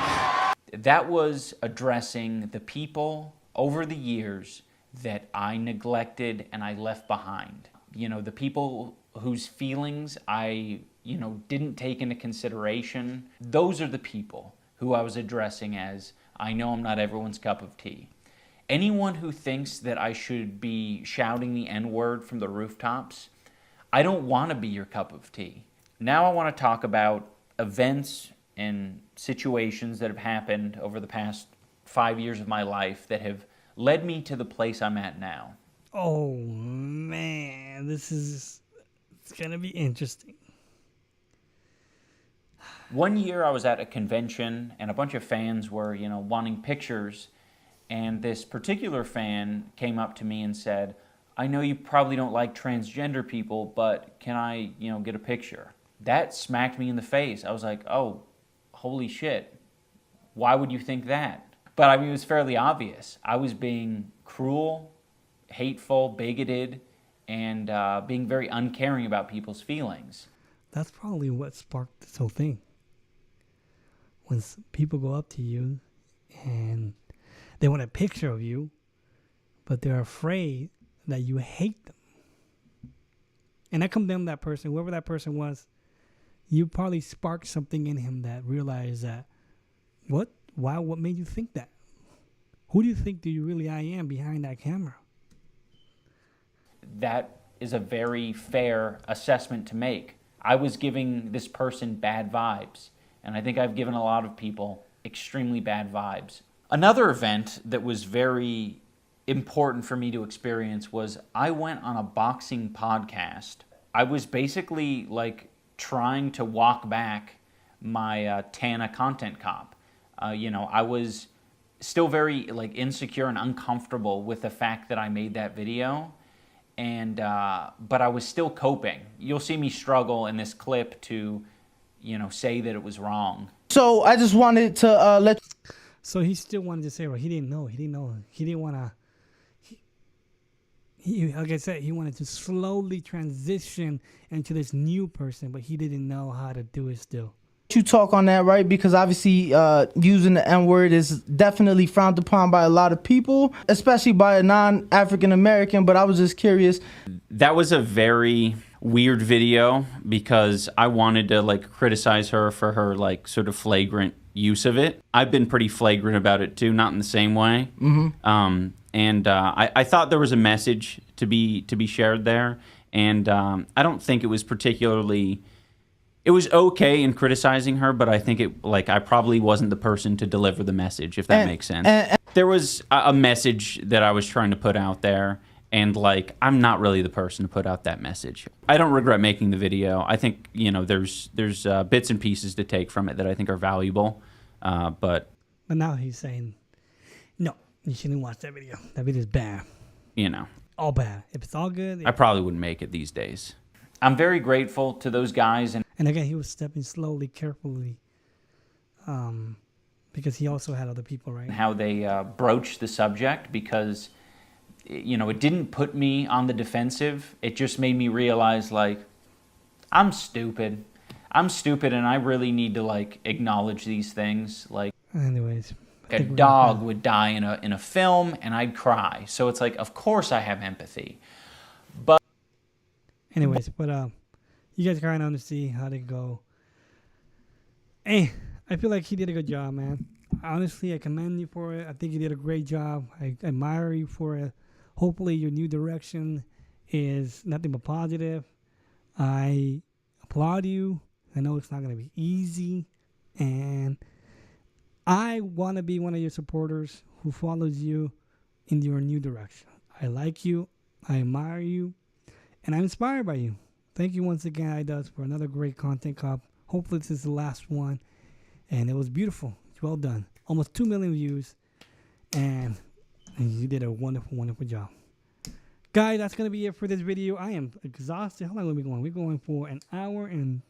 That was addressing the people over the years that I neglected and I left behind. The people whose feelings I, didn't take into consideration. Those are the people who I was addressing as, I know I'm not everyone's cup of tea. Anyone who thinks that I should be shouting the N-word from the rooftops, I don't want to be your cup of tea. Now I want to talk about events and situations that have happened over the past 5 years of my life that have led me to the place I'm at now. Oh man, it's gonna be interesting. One year I was at a convention and a bunch of fans were, wanting pictures, and this particular fan came up to me and said, I know you probably don't like transgender people, but can I, get a picture? That smacked me in the face. I was like, oh, holy shit. Why would you think that? But I mean, it was fairly obvious. I was being cruel, hateful, bigoted, and being very uncaring about people's feelings. That's probably what sparked this whole thing. When people go up to you and they want a picture of you, but they're afraid that you hate them. And I condemn that person, whoever that person was. You probably sparked something in him that realized that, what made you think that? Who do you think I am behind that camera? That is a very fair assessment to make. I was giving this person bad vibes, and I think I've given a lot of people extremely bad vibes. Another event that was very important for me to experience was I went on a boxing podcast. I was basically trying to walk back my Tana content cop. I was still very insecure and uncomfortable with the fact that I made that video, and but I was still coping. You'll see me struggle in this clip to, say that it was wrong. So I just wanted to let. So he still wanted to say, well, he didn't know. He didn't want to. He, like I said, he wanted to slowly transition into this new person, but he didn't know how to do it still. You talk on that, right? Because obviously using the N-word is definitely frowned upon by a lot of people, especially by a non-African American, but I was just curious. That was a very weird video because I wanted to criticize her for her sort of flagrant use of it. I've been pretty flagrant about it too, not in the same way. Mm-hmm. And I thought there was a message to be shared there, and I don't think it was particularly. It was okay in criticizing her, but I think I probably wasn't the person to deliver the message, if that makes sense. There was a message that I was trying to put out there, and I'm not really the person to put out that message. I don't regret making the video. I think there's bits and pieces to take from it that I think are valuable, but now he's saying, no, you shouldn't watch that video. That video's bad. All bad. If it's all good, I probably wouldn't make it these days. I'm very grateful to those guys. And again, he was stepping slowly, carefully, because he also had other people, right? How they broached the subject, because, it didn't put me on the defensive. It just made me realize, I'm stupid. I'm stupid and I really need to like acknowledge these things. Like, anyways, a dog would die in a film and I'd cry. So it's like, of course I have empathy. But anyways, but you guys kind of want to see how they go. Hey, I feel like he did a good job, man. Honestly, I commend you for it. I think you did a great job. I admire you for it. Hopefully your new direction is nothing but positive. I applaud you. I know it's not going to be easy, and I want to be one of your supporters who follows you in your new direction. I like you. I admire you, and I'm inspired by you. Thank you once again, idubbz, for another great content cup. Hopefully this is the last one, and it was beautiful. Well done. Almost 2 million views, and you did a wonderful, wonderful job. Guys, that's going to be it for this video. I am exhausted. How long are we going? We're going for an hour and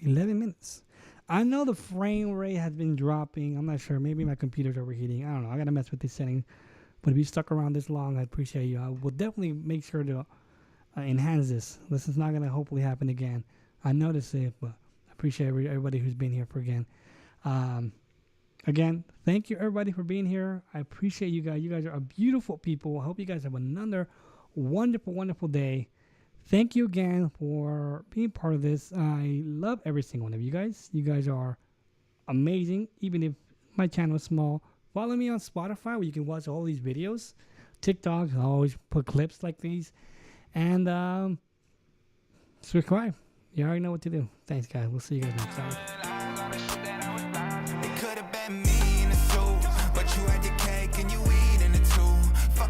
11 minutes. I know the frame rate has been dropping. I'm not sure. Maybe my computer's overheating. I don't know. I got to mess with this setting. But if you stuck around this long, I appreciate you. I will definitely make sure to enhance this. This is not going to hopefully happen again. I noticed it, but I appreciate everybody who's been here for again. Again, thank you everybody for being here. I appreciate you guys. You guys are beautiful people. I hope you guys have another wonderful, wonderful day. Thank you again for being part of this. I love every single one of you guys. You guys are amazing, even if my channel is small. Follow me on Spotify where you can watch all these videos. TikTok, I always put clips like these. And subscribe. You already know what to do. Thanks, guys. We'll see you guys next time.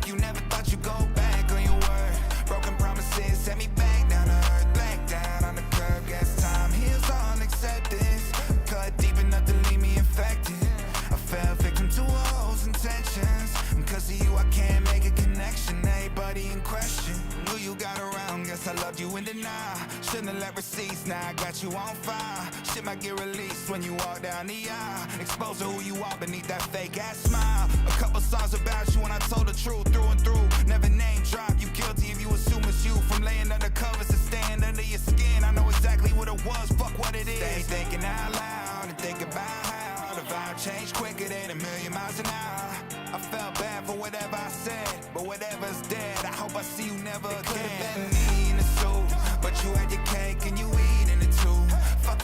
You never thought you'd go back on your word. Broken promises set me back down to earth. Black down on the curb. Guess time heals all acceptance. Cut deep enough to leave me infected. I fell victim to all those intentions. Cause of you I can't make a connection. Everybody in question. Who you got around? Guess I loved you in denial. Shouldn't have left receipts. Now I got you on fire. Shit might get released when you walk down the aisle. Expose who you are beneath that fake ass smile. A couple songs about you when I told the truth through and through. Never name drop. You guilty if you assume it's you. From laying under covers to staying under your skin. I know exactly what it was. Fuck what it is. Stay thinking out loud and think about how the vibe changed quicker than 1,000,000 miles an hour. I felt bad for whatever I said, but whatever's dead, I hope I see you never again. Could have been me in a suit, but you had your cake and you